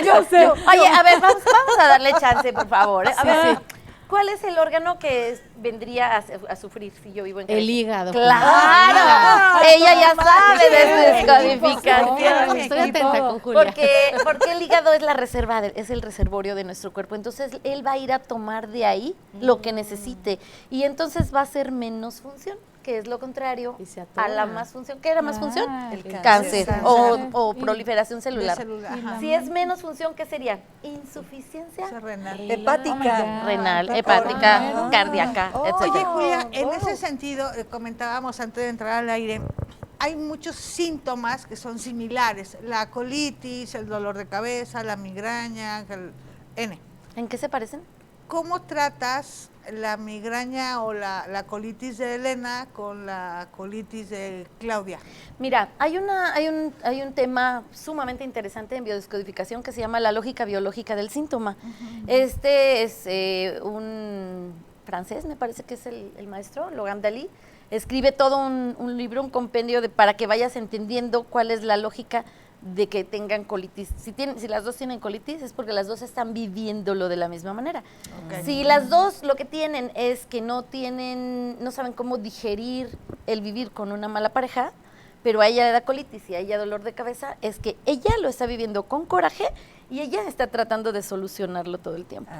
Speaker 2: Yo sé.
Speaker 5: Oye, a ver, vamos a darle chance, por favor. ¿Eh? A
Speaker 4: Sí,
Speaker 5: ver,
Speaker 4: sí.
Speaker 5: ¿cuál es el órgano que vendría a sufrir si yo vivo en
Speaker 4: El
Speaker 5: carencia?
Speaker 4: hígado.
Speaker 5: claro, ella ya sabe de su descodificación.
Speaker 4: Estoy atenta con Julia.
Speaker 5: Porque el hígado es la reserva, es el reservorio de nuestro cuerpo. Entonces, él va a ir a tomar de ahí lo que necesite. Y entonces va a ser menos función, que es lo contrario
Speaker 4: Y se atora.
Speaker 5: a la más función. ¿Qué era más función?
Speaker 3: El
Speaker 5: Cáncer.
Speaker 3: cáncer.
Speaker 5: O proliferación celular.
Speaker 1: Ajá.
Speaker 5: Si es menos función, ¿qué sería? Insuficiencia
Speaker 1: Esa renal.
Speaker 3: Hepática.
Speaker 5: renal,
Speaker 2: Ah,
Speaker 5: hepática,
Speaker 3: ah.
Speaker 5: cardíaca,
Speaker 3: Oh.
Speaker 5: etc.
Speaker 1: Oye, Julia, en
Speaker 3: wow.
Speaker 1: ese sentido, comentábamos antes de entrar al aire, hay muchos síntomas que son similares. La colitis, el dolor de cabeza, la migraña, el N.
Speaker 5: ¿En qué se parecen?
Speaker 1: ¿Cómo tratas la migraña o la colitis de Elena con la colitis de Claudia?
Speaker 5: Mira, hay un tema sumamente interesante en biodescodificación que se llama la lógica biológica del síntoma. Este es un francés, me parece que es el maestro, Logan Dalí. Escribe todo un libro, un compendio para que vayas entendiendo cuál es la lógica de que tengan colitis. Si las dos tienen colitis es porque las dos están viviéndolo de la misma manera.
Speaker 1: Okay.
Speaker 5: Si las dos lo que tienen es que no saben cómo digerir el vivir con una mala pareja, pero a ella le da colitis y a ella dolor de cabeza, es que ella lo está viviendo con coraje y ella está tratando de solucionarlo todo el tiempo.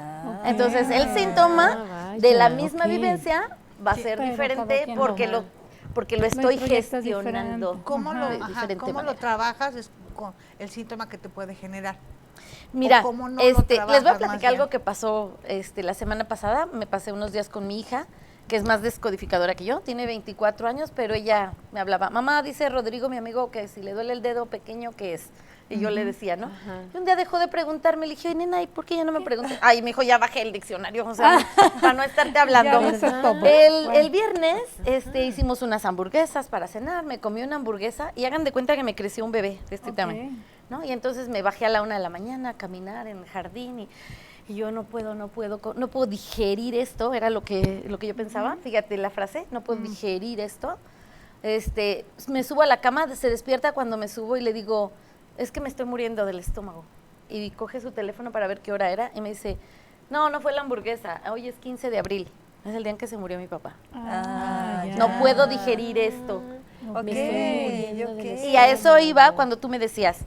Speaker 5: Entonces, el síntoma de la misma vivencia va a ser
Speaker 2: pero
Speaker 5: diferente
Speaker 2: cada quien
Speaker 5: porque lo estoy
Speaker 2: proyectas
Speaker 5: gestionando.
Speaker 2: diferente.
Speaker 1: ¿Cómo,
Speaker 5: de diferente
Speaker 1: ¿cómo lo
Speaker 5: manera.
Speaker 1: trabajas con el síntoma que te puede generar?
Speaker 5: Mira,
Speaker 1: ¿O cómo no lo
Speaker 5: les voy a
Speaker 1: trabajas más
Speaker 5: platicar
Speaker 1: bien?
Speaker 5: algo que pasó la semana pasada. Me pasé unos días con mi hija, que es más descodificadora que yo, tiene 24 años, pero ella me hablaba, mamá, dice Rodrigo, mi amigo, que si le duele el dedo pequeño, ¿qué es? Y yo le decía, ¿no? Y un día dejó de preguntarme, le dije, oye, nena, ¿y por qué ya no me preguntas? Ay, me dijo, ya bajé el diccionario, o sea, para no estarte hablando.
Speaker 2: Ya lo sé todo.
Speaker 5: El viernes hicimos unas hamburguesas para cenar, me comí una hamburguesa y hagan de cuenta que me creció un bebé de este
Speaker 2: Ok.
Speaker 5: tamaño, ¿no? Y entonces me bajé a la 1 de la mañana a caminar en el jardín y yo no puedo digerir esto, era lo que yo pensaba, fíjate la frase, no puedo digerir esto. Me subo a la cama, se despierta cuando me subo y le digo, es que me estoy muriendo del estómago. Y coge su teléfono para ver qué hora era y me dice, no fue la hamburguesa, hoy es 15 de abril, es el día en que se murió mi papá.
Speaker 2: Ya.
Speaker 5: No puedo digerir esto.
Speaker 3: Ok,
Speaker 4: Me estoy muriendo
Speaker 3: ok.
Speaker 4: del
Speaker 5: Y a eso iba cuando tú me decías,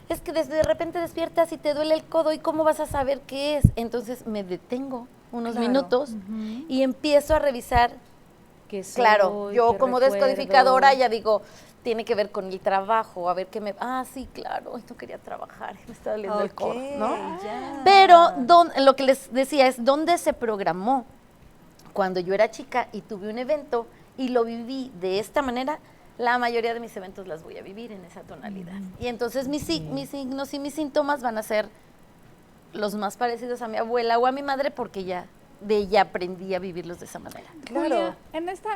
Speaker 5: es que de repente despiertas y te duele el codo y cómo vas a saber qué es. Entonces me detengo unos
Speaker 3: Claro.
Speaker 5: minutos y empiezo a revisar.
Speaker 4: ¿Qué soy?
Speaker 5: Claro, yo
Speaker 4: ¿Qué
Speaker 5: como
Speaker 4: recuerdo?
Speaker 5: descodificadora ya digo, tiene que ver con el trabajo, a ver qué me... Ah, sí, claro, hoy no quería trabajar, me está doliendo el codo, ¿no?
Speaker 3: ya.
Speaker 5: Pero lo que les decía es, ¿dónde se programó? Cuando yo era chica y tuve un evento y lo viví de esta manera, la mayoría de mis eventos las voy a vivir en esa tonalidad. Y entonces mis signos y mis síntomas van a ser los más parecidos a mi abuela o a mi madre porque de ella aprendí a vivirlos de esa manera.
Speaker 3: Claro.
Speaker 2: Julia,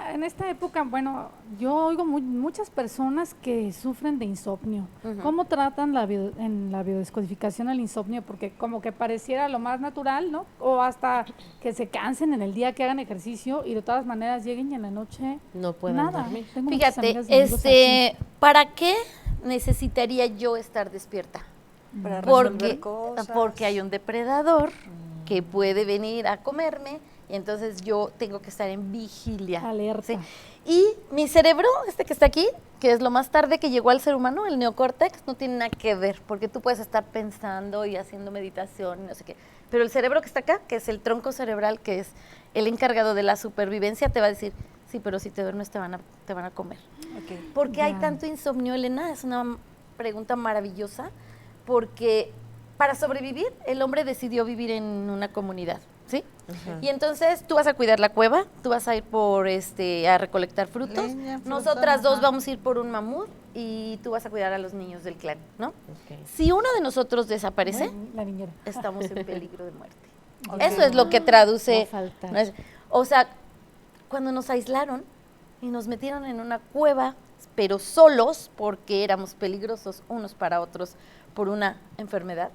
Speaker 2: en esta época, bueno, yo oigo muchas personas que sufren de insomnio.
Speaker 5: Ujú.
Speaker 2: ¿Cómo tratan en la biodescodificación el insomnio? Porque como que pareciera lo más natural, ¿no? O hasta que se cansen en el día, que hagan ejercicio y de todas maneras lleguen y en la noche
Speaker 4: No pueden
Speaker 2: nada.
Speaker 4: dormir.
Speaker 2: Tengo muchas
Speaker 5: Fíjate,
Speaker 2: amigas y amigos así.
Speaker 5: ¿para qué necesitaría yo estar despierta?
Speaker 3: Para resolver
Speaker 5: Porque,
Speaker 3: cosas.
Speaker 5: porque hay un depredador que puede venir a comerme y entonces yo tengo que estar en vigilia.
Speaker 2: Alerta.
Speaker 5: ¿sí? Y mi cerebro, que está aquí, que es lo más tarde que llegó al ser humano, el neocórtex, no tiene nada que ver, porque tú puedes estar pensando y haciendo meditación y no sé qué. Pero el cerebro que está acá, que es el tronco cerebral, que es el encargado de la supervivencia, te va a decir, sí, pero si te duermes te van a comer.
Speaker 3: Ok.
Speaker 5: ¿Por qué hay
Speaker 2: Ya.
Speaker 5: tanto insomnio, Elena? Es una pregunta maravillosa, porque para sobrevivir el hombre decidió vivir en una comunidad, ¿sí? Y entonces tú vas a cuidar la cueva, tú vas a ir a recolectar frutos,
Speaker 1: Leña, fruta,
Speaker 5: nosotras dos
Speaker 1: ajá.
Speaker 5: vamos a ir por un mamut y tú vas a cuidar a los niños del clan, ¿no?
Speaker 4: Ok.
Speaker 5: Si uno de nosotros desaparece,
Speaker 2: Bueno, la niñera.
Speaker 5: estamos en peligro de muerte.
Speaker 3: Ok.
Speaker 5: Eso es lo que traduce.
Speaker 4: Va a faltar.
Speaker 5: no es- o sea, cuando nos aislaron y nos metieron en una cueva, pero solos, porque éramos peligrosos unos para otros por una enfermedad,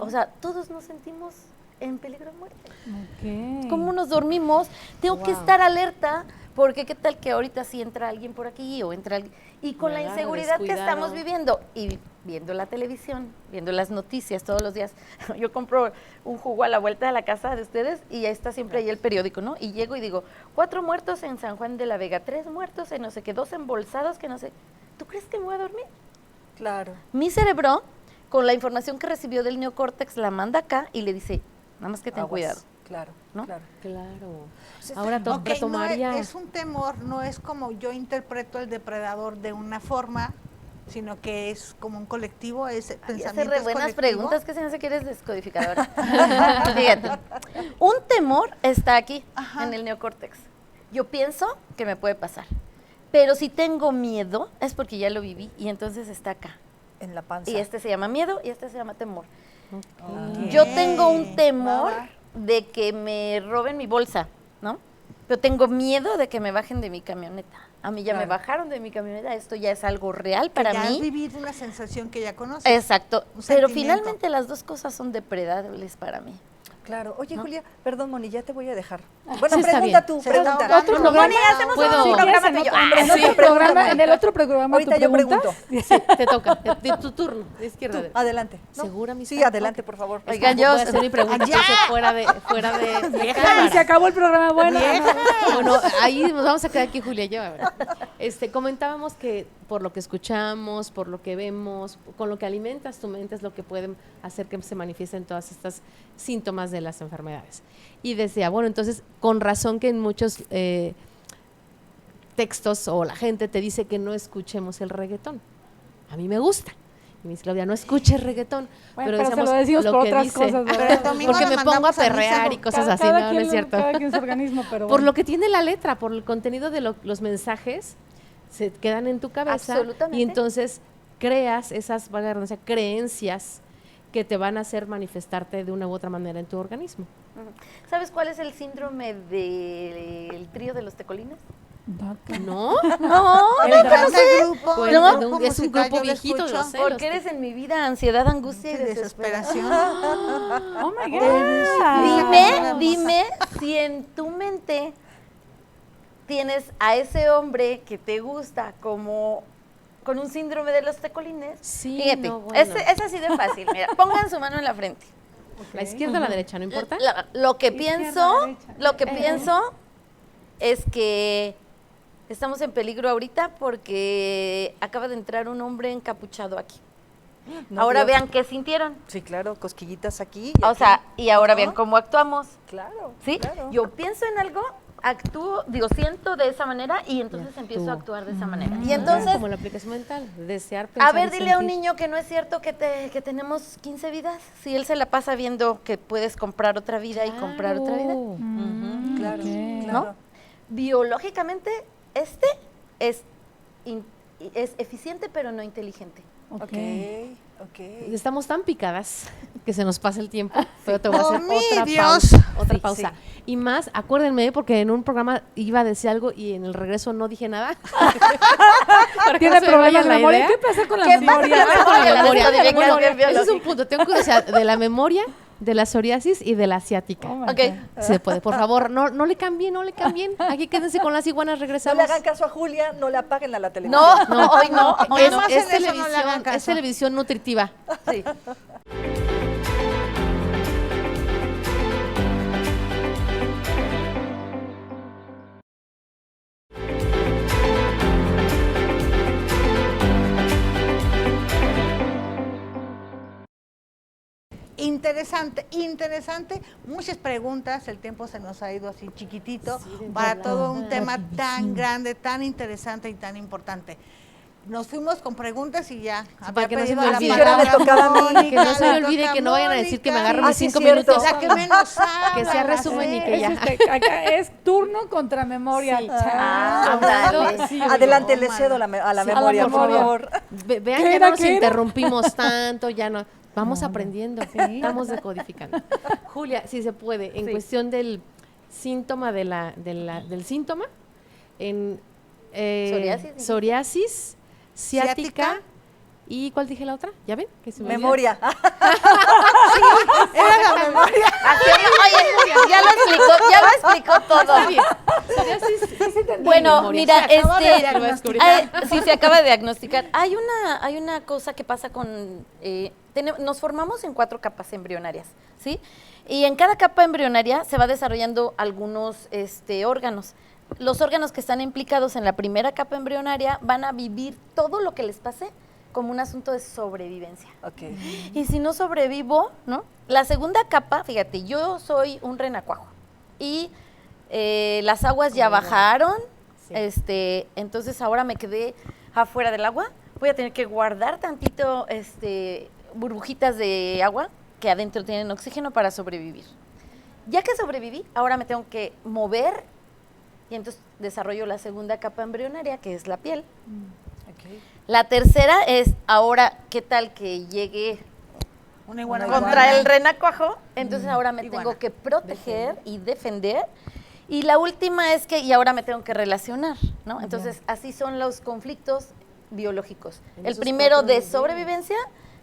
Speaker 5: o sea, todos nos sentimos en peligro de muerte.
Speaker 2: Ok.
Speaker 5: ¿Cómo nos dormimos? Tengo que
Speaker 4: Wow.
Speaker 5: estar alerta, porque qué tal que ahorita sí entra alguien por aquí o entra alguien. Y con
Speaker 4: Me
Speaker 5: la
Speaker 4: agarra
Speaker 5: inseguridad que
Speaker 4: descuidado.
Speaker 5: estamos viviendo y viendo la televisión, viendo las noticias todos los días. Yo compro un jugo a la vuelta de la casa de ustedes y ahí está siempre ahí el periódico, ¿no? Y llego y digo, 4 muertos en San Juan de la Vega, 3 muertos en no sé qué, 2 embolsados que no sé. ¿Tú crees que me voy a dormir?
Speaker 3: Claro.
Speaker 5: Mi cerebro, con la información que recibió del neocórtex, la manda acá y le dice, nada más que ten
Speaker 3: Aguas.
Speaker 5: cuidado.
Speaker 3: Claro,
Speaker 5: ¿no?
Speaker 3: claro.
Speaker 4: Claro.
Speaker 3: Sí,
Speaker 4: Ahora
Speaker 1: Ok, no
Speaker 4: retomaría.
Speaker 1: es un temor, no es como yo interpreto el depredador de una forma, sino que es como un colectivo, es
Speaker 5: Y hace
Speaker 1: pensamiento
Speaker 5: re
Speaker 1: es
Speaker 5: buenas
Speaker 1: colectivo.
Speaker 5: preguntas que se me hace que eres descodificadora. Fíjate, un temor está aquí,
Speaker 1: Ajá.
Speaker 5: en el neocórtex. Yo pienso que me puede pasar, pero si tengo miedo es porque ya lo viví y entonces está acá.
Speaker 3: En la panza.
Speaker 5: Y este se llama miedo y este se llama temor.
Speaker 3: Ok.
Speaker 5: Yo tengo un
Speaker 1: Va,
Speaker 5: temor
Speaker 1: va.
Speaker 5: de que me roben mi bolsa. ¿no? Pero tengo miedo de que me bajen de mi camioneta. A mí ya me
Speaker 3: Claro.
Speaker 5: bajaron de mi camioneta, esto ya es algo real
Speaker 1: Que
Speaker 5: para
Speaker 1: ya has
Speaker 5: mí.
Speaker 1: vivido una sensación que ya conoces.
Speaker 5: Exacto,
Speaker 1: un
Speaker 5: pero
Speaker 1: sentimiento.
Speaker 5: finalmente las dos cosas son depredables para mí.
Speaker 3: Claro. Oye,
Speaker 5: ¿No?
Speaker 3: Julia, perdón, Moni, ya te voy a dejar. Bueno,
Speaker 4: Sí, está
Speaker 3: pregunta
Speaker 4: bien.
Speaker 3: tú,
Speaker 1: Se está
Speaker 3: pregunta.
Speaker 1: ahogando.
Speaker 2: Otro programa.
Speaker 5: Moni, hacemos
Speaker 4: ¿Puedo?
Speaker 5: un
Speaker 2: Si
Speaker 5: programa
Speaker 2: quieres,
Speaker 5: tú y yo.
Speaker 2: en
Speaker 3: sí,
Speaker 2: otro
Speaker 3: pregunta,
Speaker 2: programa,
Speaker 3: Moni.
Speaker 2: en el otro programa
Speaker 3: Ahorita
Speaker 2: tú
Speaker 3: yo
Speaker 2: preguntas.
Speaker 3: pregunto.
Speaker 4: Te toca, de tu turno, de izquierda. a derecha.
Speaker 3: Adelante. ¿no?
Speaker 4: ¿Segura, mi
Speaker 3: Sí,
Speaker 4: Sara?
Speaker 3: adelante, por favor.
Speaker 5: Oigan,
Speaker 4: Voy
Speaker 5: yo-
Speaker 4: a hacer mi pregunta
Speaker 1: ¡Ya!
Speaker 4: entonces fuera de
Speaker 2: Ay,
Speaker 4: cámara.
Speaker 2: se acabó el programa. Bueno,
Speaker 4: Bueno, ahí nos vamos a quedar aquí, Julia y yo. A ver. Comentábamos que por lo que escuchamos, por lo que vemos, con lo que alimentas tu mente es lo que puede hacer que se manifiesten todas estas síntomas de las enfermedades. Y decía, bueno, entonces, con razón que en muchos textos o la gente te dice que no escuchemos el reggaetón. A mí me gusta. Y me dice, Claudia, no escuches reggaetón.
Speaker 2: Bueno,
Speaker 4: pero
Speaker 2: pero se lo
Speaker 4: decíamos
Speaker 2: decimos por
Speaker 4: que
Speaker 2: otras
Speaker 4: dice.
Speaker 2: cosas, ¿verdad?
Speaker 1: Pero el domingo
Speaker 4: Porque
Speaker 1: le
Speaker 4: me pongo a
Speaker 1: mandamos a misa
Speaker 4: perrear y
Speaker 1: con-
Speaker 4: cosas así,
Speaker 2: Cada
Speaker 4: no, no
Speaker 2: quien
Speaker 4: es cierto.
Speaker 2: Cada quien su organismo, pero
Speaker 4: Por
Speaker 2: bueno.
Speaker 4: lo que tiene la letra, por el contenido de los mensajes, se quedan en tu cabeza.
Speaker 5: Absolutamente.
Speaker 4: Y entonces creas esas, valga la redundancia, creencias que te van a hacer manifestarte de una u otra manera en tu organismo.
Speaker 5: ¿Sabes cuál es el síndrome del trío de los tecolines?
Speaker 4: ¿No?
Speaker 5: No,
Speaker 1: Me encanta el grupo,
Speaker 4: Pues,
Speaker 1: el
Speaker 4: no,
Speaker 1: grupo
Speaker 4: es un
Speaker 1: musical,
Speaker 4: grupo
Speaker 1: yo lo
Speaker 4: viejito,
Speaker 1: escucho.
Speaker 4: lo sé.
Speaker 5: porque eres en mi vida ansiedad, angustia y
Speaker 1: Qué
Speaker 5: desesperación.
Speaker 1: desesperación.
Speaker 2: Oh my God.
Speaker 5: Dime si en tu mente tienes a ese hombre que te gusta como con un síndrome de los tecolines.
Speaker 4: Sí,
Speaker 5: Fíjate,
Speaker 4: no, bueno.
Speaker 5: es así de fácil. Mira, pongan su mano en la frente.
Speaker 4: La izquierda o la derecha, ¿no importa?
Speaker 5: Lo que
Speaker 2: Izquierda,
Speaker 5: pienso,
Speaker 2: derecha.
Speaker 5: lo que pienso es que estamos en peligro ahorita porque acaba de entrar un hombre encapuchado aquí.
Speaker 3: No,
Speaker 5: Ahora
Speaker 3: yo-
Speaker 5: vean qué sintieron.
Speaker 3: Sí, claro, cosquillitas aquí.
Speaker 5: O
Speaker 3: aquí.
Speaker 5: sea, y ahora
Speaker 3: Ajá.
Speaker 5: vean cómo actuamos.
Speaker 3: Claro.
Speaker 5: ¿Sí?
Speaker 3: claro.
Speaker 5: Yo pienso en algo, actúo, siento de esa manera y entonces
Speaker 4: Y
Speaker 5: empiezo a
Speaker 4: actúo.
Speaker 5: actuar de esa manera.
Speaker 4: Ah,
Speaker 5: Y entonces,
Speaker 4: como la aplicación mental, desear, pensar
Speaker 5: a ver,
Speaker 4: y
Speaker 5: dile a un
Speaker 4: sentir.
Speaker 5: niño que no es cierto que tenemos 15 vidas. Si él se la pasa viendo que puedes comprar otra vida y comprar otra vida.
Speaker 4: Claro.
Speaker 3: Ujú, claro,
Speaker 2: ok.
Speaker 3: claro.
Speaker 5: Biológicamente, es eficiente pero no inteligente.
Speaker 2: Ok.
Speaker 3: Ok, ok.
Speaker 4: Estamos tan picadas que se nos pasa el tiempo, pero te voy a hacer
Speaker 1: ¡Oh, mi
Speaker 4: otra
Speaker 1: Dios!
Speaker 4: pausa. Otra
Speaker 3: Sí,
Speaker 4: pausa. Y más, acuérdenme, porque en un programa iba a decir algo y en el regreso no dije nada. Para que
Speaker 2: Tiene
Speaker 4: no se me
Speaker 2: problemas
Speaker 4: vaya
Speaker 2: de
Speaker 4: la
Speaker 2: memoria.
Speaker 4: idea.
Speaker 2: ¿Qué pasa con la
Speaker 5: ¿Qué pasa con
Speaker 2: memoria?
Speaker 5: la
Speaker 4: Con la
Speaker 5: La
Speaker 4: memoria.
Speaker 5: descodificación
Speaker 4: Bueno,
Speaker 5: biológica.
Speaker 4: ese es un punto. Tengo curiosidad de la memoria, de la psoriasis y de la ciática.
Speaker 2: Oh my
Speaker 5: Ok.
Speaker 2: God.
Speaker 4: Se puede, por favor, no le cambien, no le cambien. Aquí quédense con las iguanas,
Speaker 3: No le
Speaker 4: regresamos.
Speaker 3: hagan caso a Julia, no le apaguen a la televisión.
Speaker 5: No, hoy no. Hoy
Speaker 4: Es,
Speaker 5: no.
Speaker 1: Nomás
Speaker 4: es
Speaker 1: en eso no le hagan
Speaker 4: televisión,
Speaker 1: caso.
Speaker 4: es televisión nutritiva.
Speaker 5: Sí.
Speaker 1: Interesante, interesante. Muchas preguntas, el tiempo se nos ha ido así chiquitito
Speaker 4: Sí, de
Speaker 1: para
Speaker 4: verdad.
Speaker 1: todo un tema tan grande, tan interesante y tan importante. Nos fuimos con preguntas y ya.
Speaker 4: Sí, para que no se me
Speaker 1: pedido la
Speaker 4: olvide.
Speaker 3: Sí, que ahora me
Speaker 1: palabra
Speaker 3: tocaba a mí.
Speaker 1: Mónica,
Speaker 4: Que no se me
Speaker 1: le
Speaker 4: olvide
Speaker 1: toca
Speaker 4: que no vayan a decir que me agarro
Speaker 3: Ah,
Speaker 4: mis
Speaker 3: sí,
Speaker 4: 5
Speaker 3: cierto.
Speaker 4: minutos.
Speaker 1: La que menos habla.
Speaker 4: Que sea
Speaker 1: la
Speaker 4: resumen y
Speaker 1: sé.
Speaker 4: que ya.
Speaker 2: Acá es turno contra memoria.
Speaker 4: Sí.
Speaker 2: Chao.
Speaker 4: Hablando-
Speaker 2: Sí,
Speaker 3: Adelante,
Speaker 1: no,
Speaker 3: le cedo a la
Speaker 2: Sí, a la
Speaker 3: memoria, por
Speaker 2: memoria.
Speaker 3: favor.
Speaker 4: Vean
Speaker 2: ¿Qué
Speaker 4: que
Speaker 2: era,
Speaker 4: no nos
Speaker 2: qué era?
Speaker 4: interrumpimos tanto, ya no. Vamos aprendiendo, estamos decodificando. Julia, si se puede, en
Speaker 5: Sí.
Speaker 4: cuestión del síntoma del síntoma, en psoriasis, ciática,
Speaker 1: Ciática.
Speaker 4: ¿y cuál dije la otra? ¿Ya ven? Que se me olvida.
Speaker 3: Memoria.
Speaker 1: Era la memoria.
Speaker 5: Oye, ya lo explicó todo.
Speaker 4: Está bien. Psoriasis.
Speaker 5: Bueno,
Speaker 4: memoria.
Speaker 5: mira,
Speaker 1: Se acaba de
Speaker 5: este,
Speaker 1: diagnosticar.
Speaker 5: sí se acaba de diagnosticar. Hay una cosa que pasa con, nos formamos en 4 capas embrionarias, ¿sí? Y en cada capa embrionaria se va desarrollando algunos órganos. Los órganos que están implicados en la primera capa embrionaria van a vivir todo lo que les pase como un asunto de sobrevivencia.
Speaker 3: Ok.
Speaker 5: Y si no sobrevivo, ¿no? La segunda capa, fíjate, yo soy un renacuajo y las aguas ya bajaron,
Speaker 4: Sí.
Speaker 5: entonces ahora me quedé afuera del agua, voy a tener que guardar tantito burbujitas de agua que adentro tienen oxígeno para sobrevivir. Ya que sobreviví, ahora me tengo que mover y entonces desarrollo la segunda capa embrionaria, que es la piel.
Speaker 3: Ok.
Speaker 5: La tercera es ahora, ¿qué tal que llegue
Speaker 1: Una iguana.
Speaker 5: contra el renacuajo? Entonces ahora me
Speaker 1: Iguana.
Speaker 5: tengo que proteger y defender. Y la última es que, y ahora me tengo que relacionar, ¿no? Entonces, así son los conflictos biológicos.
Speaker 4: En
Speaker 5: El
Speaker 4: esos
Speaker 5: primero
Speaker 4: patrones
Speaker 5: de
Speaker 4: de-
Speaker 5: sobrevivencia,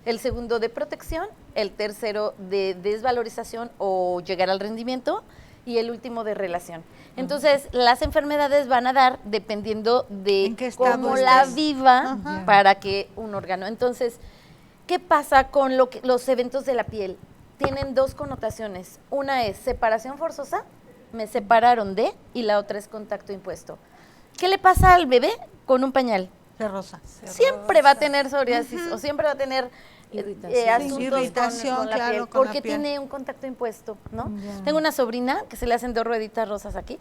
Speaker 5: el segundo de protección, el tercero de desvalorización o llegar al rendimiento, y el último de relación. Entonces, las enfermedades van a dar dependiendo de
Speaker 1: ¿En qué estado
Speaker 5: cómo la
Speaker 1: estés?
Speaker 5: viva
Speaker 1: Ajá.
Speaker 5: para que un órgano. Entonces, ¿qué pasa con los eventos de la piel? Tienen dos connotaciones. Una es separación forzosa, me separaron de, y la otra es contacto impuesto. ¿Qué le pasa al bebé con un pañal?
Speaker 1: De rosa.
Speaker 5: Siempre va a tener psoriasis o siempre va a tener
Speaker 4: Irritación.
Speaker 5: asuntos
Speaker 1: Irritación,
Speaker 5: con la
Speaker 1: claro,
Speaker 5: piel,
Speaker 1: con la
Speaker 5: porque
Speaker 1: piel.
Speaker 5: tiene un contacto impuesto, ¿no?
Speaker 2: Ya.
Speaker 5: Tengo una sobrina que se le hacen 2 rueditas rosas aquí,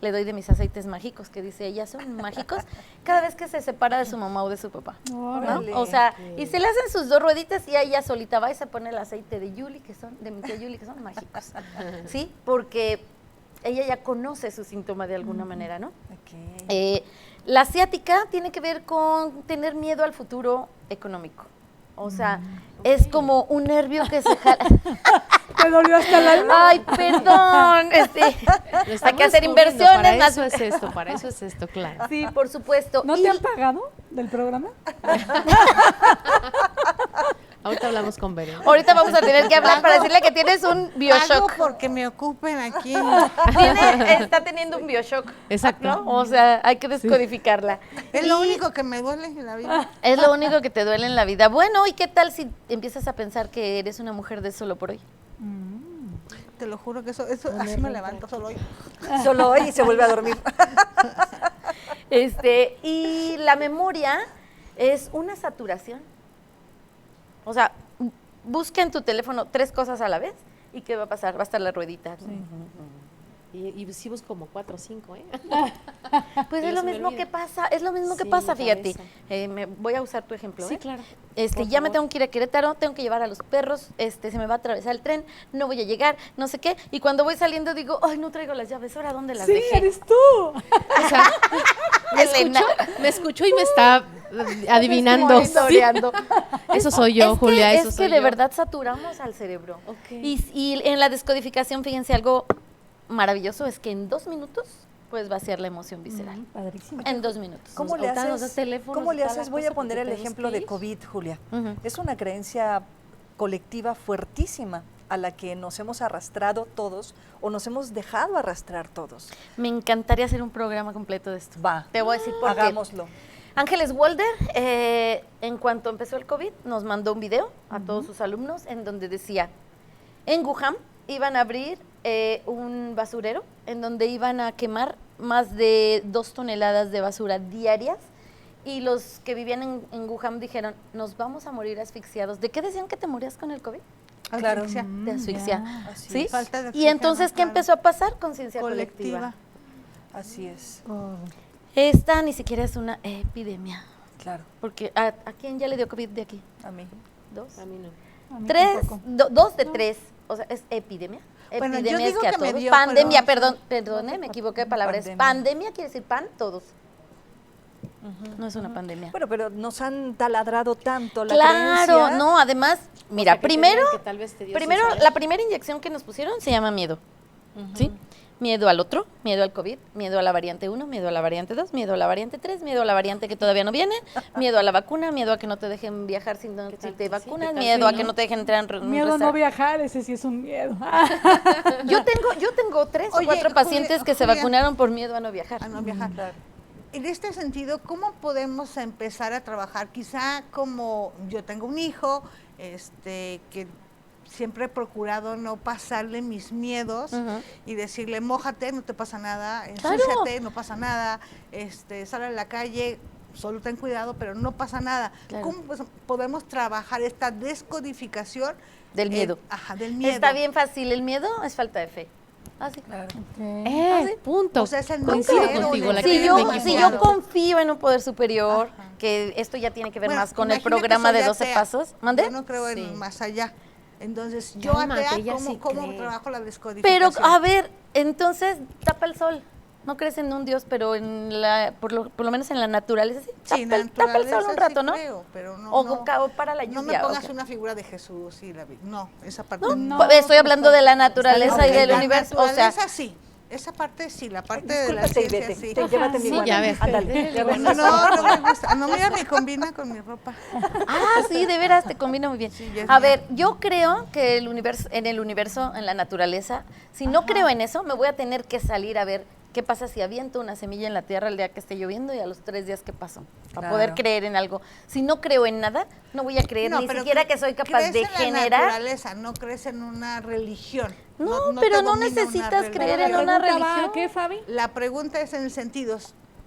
Speaker 5: le doy de mis aceites mágicos, que dice ella son mágicos, cada vez que se separa de su mamá o de su papá, ¿no?
Speaker 3: Órale.
Speaker 5: O sea, y se le hacen sus 2 rueditas y ella solita va y se pone el aceite de Yuli, de mi tía Yuli, que son mágicos, ¿sí? Porque ella ya conoce su síntoma de alguna manera, ¿no?
Speaker 3: Ok.
Speaker 5: La asiática tiene que ver con tener miedo al futuro económico. O sea, es como un nervio que se jala.
Speaker 2: Te dolió hasta el alma.
Speaker 5: Ay, perdón.
Speaker 4: Lo
Speaker 5: Hay
Speaker 4: estamos
Speaker 5: que hacer
Speaker 4: cubriendo,
Speaker 5: inversiones más.
Speaker 4: para eso es esto, claro.
Speaker 5: Sí, por supuesto.
Speaker 2: ¿No
Speaker 5: Y-
Speaker 2: te han pagado del programa?
Speaker 4: Ahorita hablamos con Verena.
Speaker 5: Ahorita vamos a tener que hablar para decirle que tienes un
Speaker 1: Hago
Speaker 5: bioshock.
Speaker 1: porque me ocupen aquí.
Speaker 5: Está teniendo un bioshock.
Speaker 4: Exacto.
Speaker 5: ¿No? O sea, hay que descodificarla.
Speaker 1: Es lo
Speaker 5: Y
Speaker 1: único que me duele en la vida.
Speaker 5: es lo único que te duele en la vida. Bueno, ¿y qué tal si empiezas a pensar que eres una mujer de solo por hoy?
Speaker 1: Te lo juro que eso así me levanto solo hoy.
Speaker 3: Solo hoy y se vuelve a dormir.
Speaker 5: Y la memoria es una saturación. O sea, busca en tu teléfono 3 cosas a la vez y ¿qué va a pasar? Va a estar la ruedita.
Speaker 4: Y hicimos como 4 o 5, ¿eh?
Speaker 5: Pues
Speaker 4: Y
Speaker 5: es
Speaker 4: no
Speaker 5: lo
Speaker 4: se me
Speaker 5: mismo
Speaker 4: olvida.
Speaker 5: que pasa, es lo mismo que
Speaker 4: Sí,
Speaker 5: pasa,
Speaker 4: mi
Speaker 5: fíjate.
Speaker 4: cabeza.
Speaker 5: Voy a usar tu ejemplo.
Speaker 4: Sí,
Speaker 5: ¿eh?
Speaker 4: claro.
Speaker 5: Ya
Speaker 4: Por
Speaker 5: me
Speaker 4: favor.
Speaker 5: tengo que ir a Querétaro, tengo que llevar a los perros, se me va a atravesar el tren, no voy a llegar, no sé qué. Y cuando voy saliendo digo, ay, no traigo las llaves, ¿ahora dónde las
Speaker 2: Sí,
Speaker 5: dejé?
Speaker 2: eres tú.
Speaker 4: O sea,
Speaker 5: Elena.
Speaker 4: me escuchó y me está adivinando.
Speaker 5: Monitoreando.
Speaker 4: Eso soy yo,
Speaker 5: Es
Speaker 4: Julia,
Speaker 5: que,
Speaker 4: eso
Speaker 5: es
Speaker 4: soy
Speaker 5: que de
Speaker 4: yo.
Speaker 5: verdad saturamos al cerebro.
Speaker 4: Ok.
Speaker 5: Y en la descodificación, fíjense, algo maravilloso es que en 2 minutos puedes vaciar la emoción visceral.
Speaker 2: Padrísimo.
Speaker 5: En 2 minutos.
Speaker 3: ¿Cómo le
Speaker 4: ahorita nos
Speaker 3: haces?
Speaker 4: das teléfonos
Speaker 3: ¿Cómo
Speaker 4: y
Speaker 3: le
Speaker 4: toda la
Speaker 3: haces? Voy
Speaker 4: cosa
Speaker 3: a poner
Speaker 4: porque
Speaker 3: el
Speaker 4: tenemos
Speaker 3: ejemplo
Speaker 4: que
Speaker 3: de
Speaker 4: ir.
Speaker 3: COVID, Julia.
Speaker 5: Ujú.
Speaker 3: Es una creencia colectiva fuertísima a la que nos hemos arrastrado todos o nos hemos dejado arrastrar todos.
Speaker 5: Me encantaría hacer un programa completo de esto.
Speaker 3: Va,
Speaker 5: Te voy a decir por qué.
Speaker 3: hagámoslo.
Speaker 5: Ángeles Walder, en cuanto empezó el COVID, nos mandó un video a todos sus alumnos en donde decía, en Wuhan iban a abrir un basurero en donde iban a quemar más de 2 toneladas de basura diarias y los que vivían en Wuhan dijeron, nos vamos a morir asfixiados. ¿De qué decían que te morías con el COVID?
Speaker 3: Claro.
Speaker 1: Asfixia
Speaker 5: De asfixia.
Speaker 3: Así
Speaker 5: ¿Sí?
Speaker 3: es.
Speaker 1: Falta de
Speaker 5: Y
Speaker 1: oxígeno,
Speaker 5: entonces, ¿qué
Speaker 1: claro.
Speaker 5: empezó a pasar? Conciencia colectiva.
Speaker 1: Colectiva.
Speaker 3: Así es,
Speaker 5: Esta ni siquiera es una epidemia.
Speaker 3: claro,
Speaker 5: Porque ¿a quién ya le dio COVID de aquí?
Speaker 3: a mí.
Speaker 5: 2.
Speaker 4: A mí no.
Speaker 2: A mí
Speaker 5: 3,
Speaker 2: tampoco.
Speaker 5: 2 de 3. O sea, es epidemia.
Speaker 1: Bueno, yo
Speaker 5: Epidemia es
Speaker 1: digo
Speaker 5: que a
Speaker 1: que me
Speaker 5: todos.
Speaker 1: dio,
Speaker 5: Pandemia,
Speaker 1: pero-
Speaker 5: perdone, me equivoqué de palabra. Es
Speaker 3: Pandemia.
Speaker 5: pandemia quiere decir pan, todos. No es una pandemia.
Speaker 3: Bueno, pero nos han taladrado tanto la
Speaker 5: Claro,
Speaker 3: creencia.
Speaker 5: no, además, mira,
Speaker 4: O sea, que te
Speaker 5: primero,
Speaker 4: digan que tal vez te dio
Speaker 5: primero
Speaker 4: sin saber.
Speaker 5: la primera inyección que nos pusieron se llama miedo. ¿Sí? Miedo al otro, miedo al COVID, miedo a la variante 1, miedo a la variante 2, miedo a la variante 3, miedo a la variante que todavía no viene, miedo a la vacuna, miedo a que no te dejen viajar si
Speaker 4: tal?
Speaker 5: te
Speaker 4: Sí,
Speaker 5: vacunas,
Speaker 4: ¿qué tal
Speaker 5: miedo
Speaker 4: si
Speaker 5: a que
Speaker 4: no?
Speaker 5: no te dejen entrar en un
Speaker 2: Miedo a no
Speaker 5: restaurante.
Speaker 2: viajar, ese sí es un miedo.
Speaker 5: Yo tengo 3 o
Speaker 1: Oye,
Speaker 5: 4 pacientes que se
Speaker 1: Julia.
Speaker 5: vacunaron por miedo a no viajar.
Speaker 1: A no viajar. En este sentido, ¿cómo podemos empezar a trabajar? Quizá como yo tengo un hijo, que siempre he procurado no pasarle mis miedos
Speaker 5: Ujú.
Speaker 1: y decirle, mójate, no te pasa nada,
Speaker 5: Claro.
Speaker 1: ensúciate, no pasa nada, sal a la calle, solo ten cuidado, pero no pasa nada.
Speaker 5: Claro.
Speaker 1: ¿Cómo podemos trabajar esta descodificación
Speaker 5: Del miedo.
Speaker 1: Del miedo.
Speaker 5: Está bien fácil, el miedo es falta de fe. Así.
Speaker 4: Punto.
Speaker 1: O sea, es el no
Speaker 4: Coincido
Speaker 1: creer o
Speaker 4: contigo,
Speaker 1: el
Speaker 4: la
Speaker 1: creer.
Speaker 5: Si
Speaker 4: que
Speaker 5: yo,
Speaker 4: me
Speaker 1: equivoco.
Speaker 5: si yo confío en un poder superior,
Speaker 1: Ajá.
Speaker 5: que esto ya tiene que ver
Speaker 1: Bueno,
Speaker 5: más con el
Speaker 1: imagina que
Speaker 5: programa de
Speaker 1: soy
Speaker 5: 12
Speaker 1: atea.
Speaker 5: pasos. ¿Mande?
Speaker 1: Yo no creo
Speaker 4: Sí.
Speaker 1: en más allá. Entonces, yo
Speaker 4: Cálmate,
Speaker 1: atea,
Speaker 4: ella sí
Speaker 1: ¿cómo
Speaker 4: cree.
Speaker 1: trabajo la
Speaker 5: Pero,
Speaker 1: descodificación?
Speaker 5: a ver, entonces tapa el sol. No crees en un Dios, pero por lo menos en la naturaleza, sí.
Speaker 1: Sí,
Speaker 5: Tapa el sol
Speaker 1: naturaleza
Speaker 5: un rato,
Speaker 1: sí
Speaker 5: ¿no?
Speaker 1: creo, pero no,
Speaker 5: O
Speaker 1: no,
Speaker 5: para la
Speaker 1: no me
Speaker 5: lluvia.
Speaker 1: pongas
Speaker 5: ok.
Speaker 1: una figura de Jesús y no, esa parte
Speaker 5: No,
Speaker 1: no.
Speaker 2: No,
Speaker 5: estoy hablando de la naturaleza
Speaker 1: Ok,
Speaker 5: y del
Speaker 1: la
Speaker 5: universo. O sea,
Speaker 1: naturaleza sí. Esa parte sí, la parte de la
Speaker 3: Discúlpate y
Speaker 1: ciencia
Speaker 3: vete.
Speaker 1: sí.
Speaker 3: Llévate mi
Speaker 4: Sí,
Speaker 3: guana.
Speaker 4: ya ves.
Speaker 3: Ándale. ya ves.
Speaker 1: No, no me gusta. No, mira, me combina con mi ropa.
Speaker 5: Ah, sí, de veras, te combina muy bien.
Speaker 1: Sí, ya es
Speaker 5: A
Speaker 1: mía.
Speaker 5: ver, yo creo que en el universo, en la naturaleza, si no creo en eso, me voy a tener que salir a ver qué pasa si aviento una semilla en la tierra el día que esté lloviendo y a los 3 días que pasó, para
Speaker 3: Claro.
Speaker 5: poder creer en algo. Si no creo en nada, no voy a creer
Speaker 1: No,
Speaker 5: ni
Speaker 1: pero
Speaker 5: siquiera que soy capaz
Speaker 1: crees
Speaker 5: de
Speaker 1: en la
Speaker 5: generar.
Speaker 1: naturaleza, no crees en una religión.
Speaker 5: No,
Speaker 1: te
Speaker 5: pero no
Speaker 1: domina una
Speaker 5: necesitas
Speaker 1: religión.
Speaker 5: creer
Speaker 2: Pero
Speaker 5: en una
Speaker 2: pregunta va,
Speaker 5: religión.
Speaker 2: ¿qué, Fabi?
Speaker 1: La pregunta es en el sentido,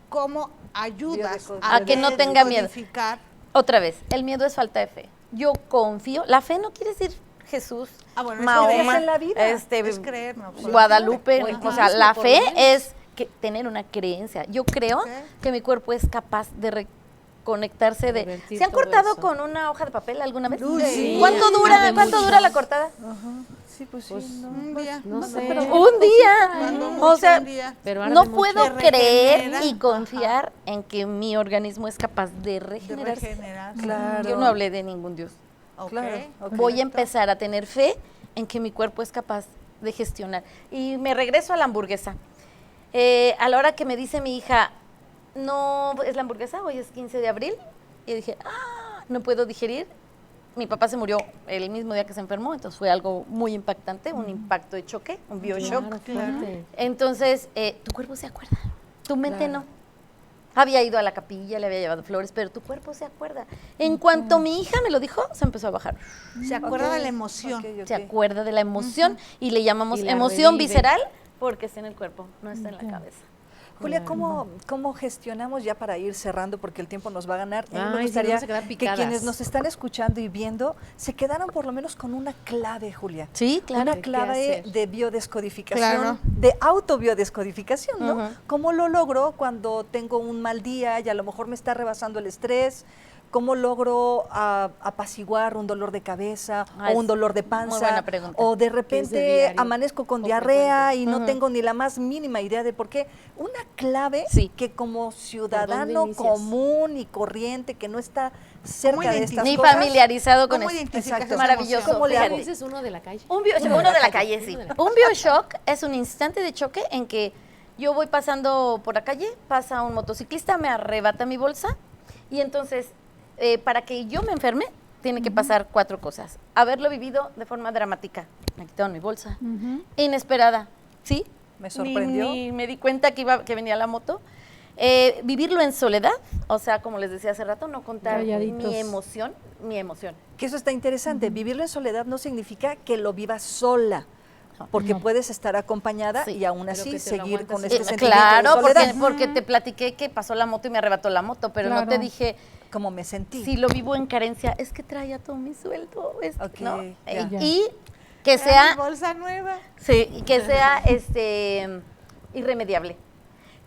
Speaker 1: ¿cómo ayudas
Speaker 5: A que no tenga miedo.
Speaker 1: decodificar?
Speaker 5: Otra vez, el miedo es falta de fe. Yo confío. La fe no quiere decir Jesús,
Speaker 1: Ah, bueno, eso
Speaker 5: Mahoma,
Speaker 3: es en la vida.
Speaker 1: Es creer, ¿no?
Speaker 5: Guadalupe.
Speaker 3: O en ti
Speaker 5: O sea,
Speaker 3: mismo,
Speaker 5: la
Speaker 3: por
Speaker 5: fe
Speaker 3: lo menos.
Speaker 5: es tener una creencia. Yo creo
Speaker 1: Ok.
Speaker 5: que mi cuerpo es capaz de reconectarse de.
Speaker 4: Revertir
Speaker 5: ¿Se han
Speaker 4: todo
Speaker 5: cortado
Speaker 4: eso.
Speaker 5: con una hoja de papel alguna vez?
Speaker 1: Uy, sí.
Speaker 5: ¿Cuánto
Speaker 4: Hace
Speaker 5: dura? ¿Cuánto
Speaker 4: mucho.
Speaker 5: dura la cortada?
Speaker 3: Sí, pues sí.
Speaker 4: Pues,
Speaker 3: no.
Speaker 1: Un día.
Speaker 4: No sé.
Speaker 5: Un día.
Speaker 1: Cuando
Speaker 5: O
Speaker 1: mucho,
Speaker 5: sea,
Speaker 1: un día.
Speaker 4: Pero arde
Speaker 5: no
Speaker 4: mucho.
Speaker 5: puedo
Speaker 1: Te
Speaker 5: creer
Speaker 1: regenera.
Speaker 5: y confiar en que mi organismo es capaz de
Speaker 1: De
Speaker 5: regenerarse.
Speaker 1: regenerar.
Speaker 3: Claro.
Speaker 5: Yo no hablé de ningún Dios.
Speaker 1: Ok.
Speaker 3: Claro, ok.
Speaker 5: Voy a empezar a tener fe en que mi cuerpo es capaz de gestionar. Y me regreso a la hamburguesa. A la hora que me dice mi hija, no es la hamburguesa, hoy es 15 de abril, y dije, no puedo digerir. Mi papá se murió el mismo día que se enfermó, entonces fue algo muy impactante, un impacto de choque, un bioshock.
Speaker 4: Claro, fuerte.
Speaker 5: Entonces, tu cuerpo se acuerda, tu mente no. Había ido a la capilla, le había llevado flores, pero tu cuerpo se acuerda. En cuanto mi hija me lo dijo, se empezó a bajar.
Speaker 1: Se acuerda
Speaker 3: Ok,
Speaker 1: de la emoción.
Speaker 3: ok, ok.
Speaker 5: Se acuerda de la emoción y le llamamos
Speaker 4: Y la
Speaker 5: emoción
Speaker 4: revive.
Speaker 5: visceral porque está en el cuerpo, no está en la cabeza.
Speaker 3: Julia, ¿cómo gestionamos ya para ir cerrando? Porque el tiempo nos va a ganar. A mí me
Speaker 4: Ay, sí,
Speaker 3: gustaría
Speaker 4: vamos a quedar
Speaker 3: que
Speaker 4: picadas.
Speaker 3: quienes nos están escuchando y viendo se quedaran por lo menos con una clave, Julia.
Speaker 5: Sí, claro.
Speaker 3: Una
Speaker 4: ¿De qué
Speaker 3: clave
Speaker 4: hacer?
Speaker 3: de biodescodificación,
Speaker 1: Claro.
Speaker 3: de autobiodescodificación, ¿no?
Speaker 5: Ujú.
Speaker 3: ¿Cómo lo logro cuando tengo un mal día y a lo mejor me está rebasando el estrés? ¿Cómo logro apaciguar un dolor de cabeza
Speaker 5: Ah,
Speaker 3: o un
Speaker 5: es
Speaker 3: dolor de
Speaker 5: muy
Speaker 3: panza?
Speaker 5: buena pregunta.
Speaker 3: O de
Speaker 4: es de
Speaker 3: repente
Speaker 4: diario
Speaker 3: amanezco con
Speaker 4: o
Speaker 3: diarrea y no
Speaker 5: Ujú.
Speaker 3: tengo ni la más mínima idea de por qué. Una clave
Speaker 5: Sí.
Speaker 3: que como ciudadano
Speaker 4: inicias?
Speaker 3: común y corriente que no está cerca de estas
Speaker 5: Ni
Speaker 3: cosas.
Speaker 5: familiarizado con
Speaker 1: ¿Cómo
Speaker 5: eso.
Speaker 1: identificas
Speaker 3: Exacto.
Speaker 1: esa
Speaker 5: Maravilloso.
Speaker 1: emoción?
Speaker 3: ¿Cómo le
Speaker 5: Fíjate.
Speaker 3: hago?
Speaker 4: ¿Dices uno de la calle?
Speaker 5: Uno de la calle, sí.
Speaker 4: Uno de la
Speaker 5: Un bioshock es un instante de choque en que yo voy pasando por la calle, pasa un motociclista, me arrebata mi bolsa y entonces para que yo me enferme tiene que pasar 4 cosas. Haberlo vivido de forma dramática. Me quitaron mi bolsa. Inesperada, ¿sí?
Speaker 3: Me sorprendió.
Speaker 5: Ni me di cuenta que venía la moto. Vivirlo en soledad, o sea, como les decía hace rato, no contar
Speaker 2: Calladitos.
Speaker 5: mi emoción.
Speaker 3: Que eso está interesante. Vivirlo en soledad no significa que lo vivas sola, porque
Speaker 2: No.
Speaker 3: puedes estar acompañada
Speaker 5: Sí.
Speaker 3: y aún
Speaker 4: Pero
Speaker 3: así
Speaker 4: que te lo
Speaker 3: seguir con
Speaker 4: aguantas
Speaker 3: este
Speaker 4: y-
Speaker 3: sentimiento
Speaker 5: Claro,
Speaker 3: de soledad.
Speaker 5: porque te platiqué que pasó la moto y me arrebató la moto, pero no te
Speaker 2: Claro.
Speaker 5: dije,
Speaker 3: Como me sentí.
Speaker 5: si lo vivo en carencia, es que traía todo mi sueldo,
Speaker 3: Ok,
Speaker 5: ¿no?
Speaker 3: ya.
Speaker 5: Y que
Speaker 1: Era
Speaker 5: sea,
Speaker 1: mi bolsa nueva.
Speaker 5: sí, y que sea irremediable.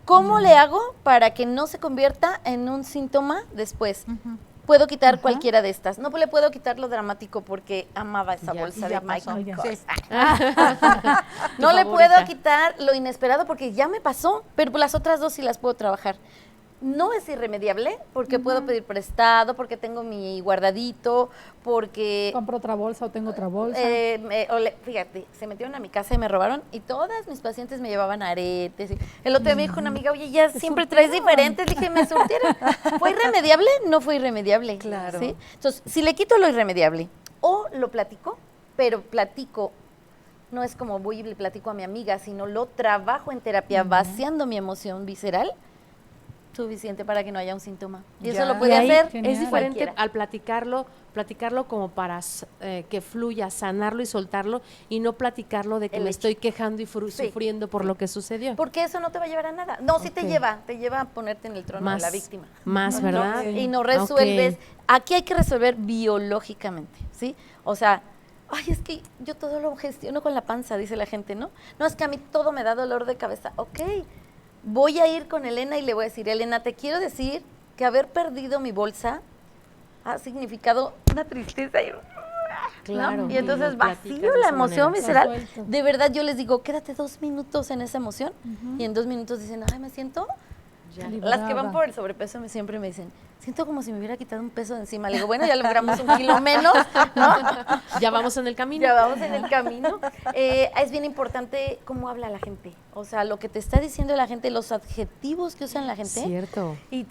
Speaker 5: ¿Cómo le hago para que no se convierta en un síntoma después? Puedo quitar cualquiera de estas. No le puedo quitar lo dramático porque amaba esa
Speaker 4: Ya,
Speaker 5: bolsa
Speaker 4: ya
Speaker 5: de
Speaker 4: pasó.
Speaker 5: Michael
Speaker 1: Sí.
Speaker 5: Kors.
Speaker 4: Tu
Speaker 5: No le
Speaker 4: favorita.
Speaker 5: puedo quitar lo inesperado porque ya me pasó, pero las otras dos sí las puedo trabajar. No es irremediable porque puedo pedir prestado, porque tengo mi guardadito, porque
Speaker 2: Compro otra bolsa o tengo otra bolsa.
Speaker 5: fíjate, se metieron a mi casa y me robaron y todas mis pacientes me llevaban aretes. El otro día me dijo una amiga, oye, ya siempre traes diferentes. Dije, me surtieron. ¿Fue irremediable? No fue irremediable.
Speaker 3: Claro.
Speaker 5: ¿sí? Entonces, si le quito lo irremediable o lo platico, pero platico, no es como voy y le platico a mi amiga, sino lo trabajo en terapia vaciando mi emoción visceral, suficiente para que no haya un síntoma. Y
Speaker 3: Ya.
Speaker 5: eso lo puede
Speaker 2: Y ahí,
Speaker 5: hacer
Speaker 2: genial.
Speaker 4: Es diferente
Speaker 5: cualquiera.
Speaker 4: al platicarlo como para que fluya, sanarlo y soltarlo, y no platicarlo de que
Speaker 5: El
Speaker 4: me
Speaker 5: hecho.
Speaker 4: estoy quejando y
Speaker 5: Sí.
Speaker 4: sufriendo por lo que sucedió.
Speaker 5: Porque eso no te va a llevar a nada. No, sí
Speaker 4: Ok.
Speaker 5: te lleva a ponerte en el trono de la víctima.
Speaker 4: Más,
Speaker 5: ¿no?
Speaker 4: ¿verdad?
Speaker 5: Y no resuelves.
Speaker 4: Ok.
Speaker 5: Aquí hay que resolver biológicamente, ¿sí? O sea, ay, es que yo todo lo gestiono con la panza, dice la gente, ¿no? No, es que a mí todo me da dolor de cabeza. Ok, voy a ir con Elena y le voy a decir, Elena, te quiero decir que haber perdido mi bolsa ha significado una tristeza y... ¿no?
Speaker 4: Claro,
Speaker 5: Y entonces
Speaker 4: lo platicas
Speaker 5: vacío
Speaker 4: de
Speaker 5: la
Speaker 4: esa
Speaker 5: emoción
Speaker 4: manera.
Speaker 5: visceral.
Speaker 2: Lo suelto.
Speaker 5: De verdad yo les digo, quédate 2 minutos en esa emoción y en 2 minutos dicen, ay, me siento
Speaker 4: Ya.
Speaker 5: Las que van por el sobrepeso siempre me dicen, siento como si me hubiera quitado un peso de encima. Le digo, bueno, ya logramos 1 kilo menos, ¿no?
Speaker 4: Ya vamos en el camino.
Speaker 5: Ya vamos en el camino. Es bien importante cómo habla la gente. O sea, lo que te está diciendo la gente, los adjetivos que usan la gente.
Speaker 4: Cierto.
Speaker 5: Y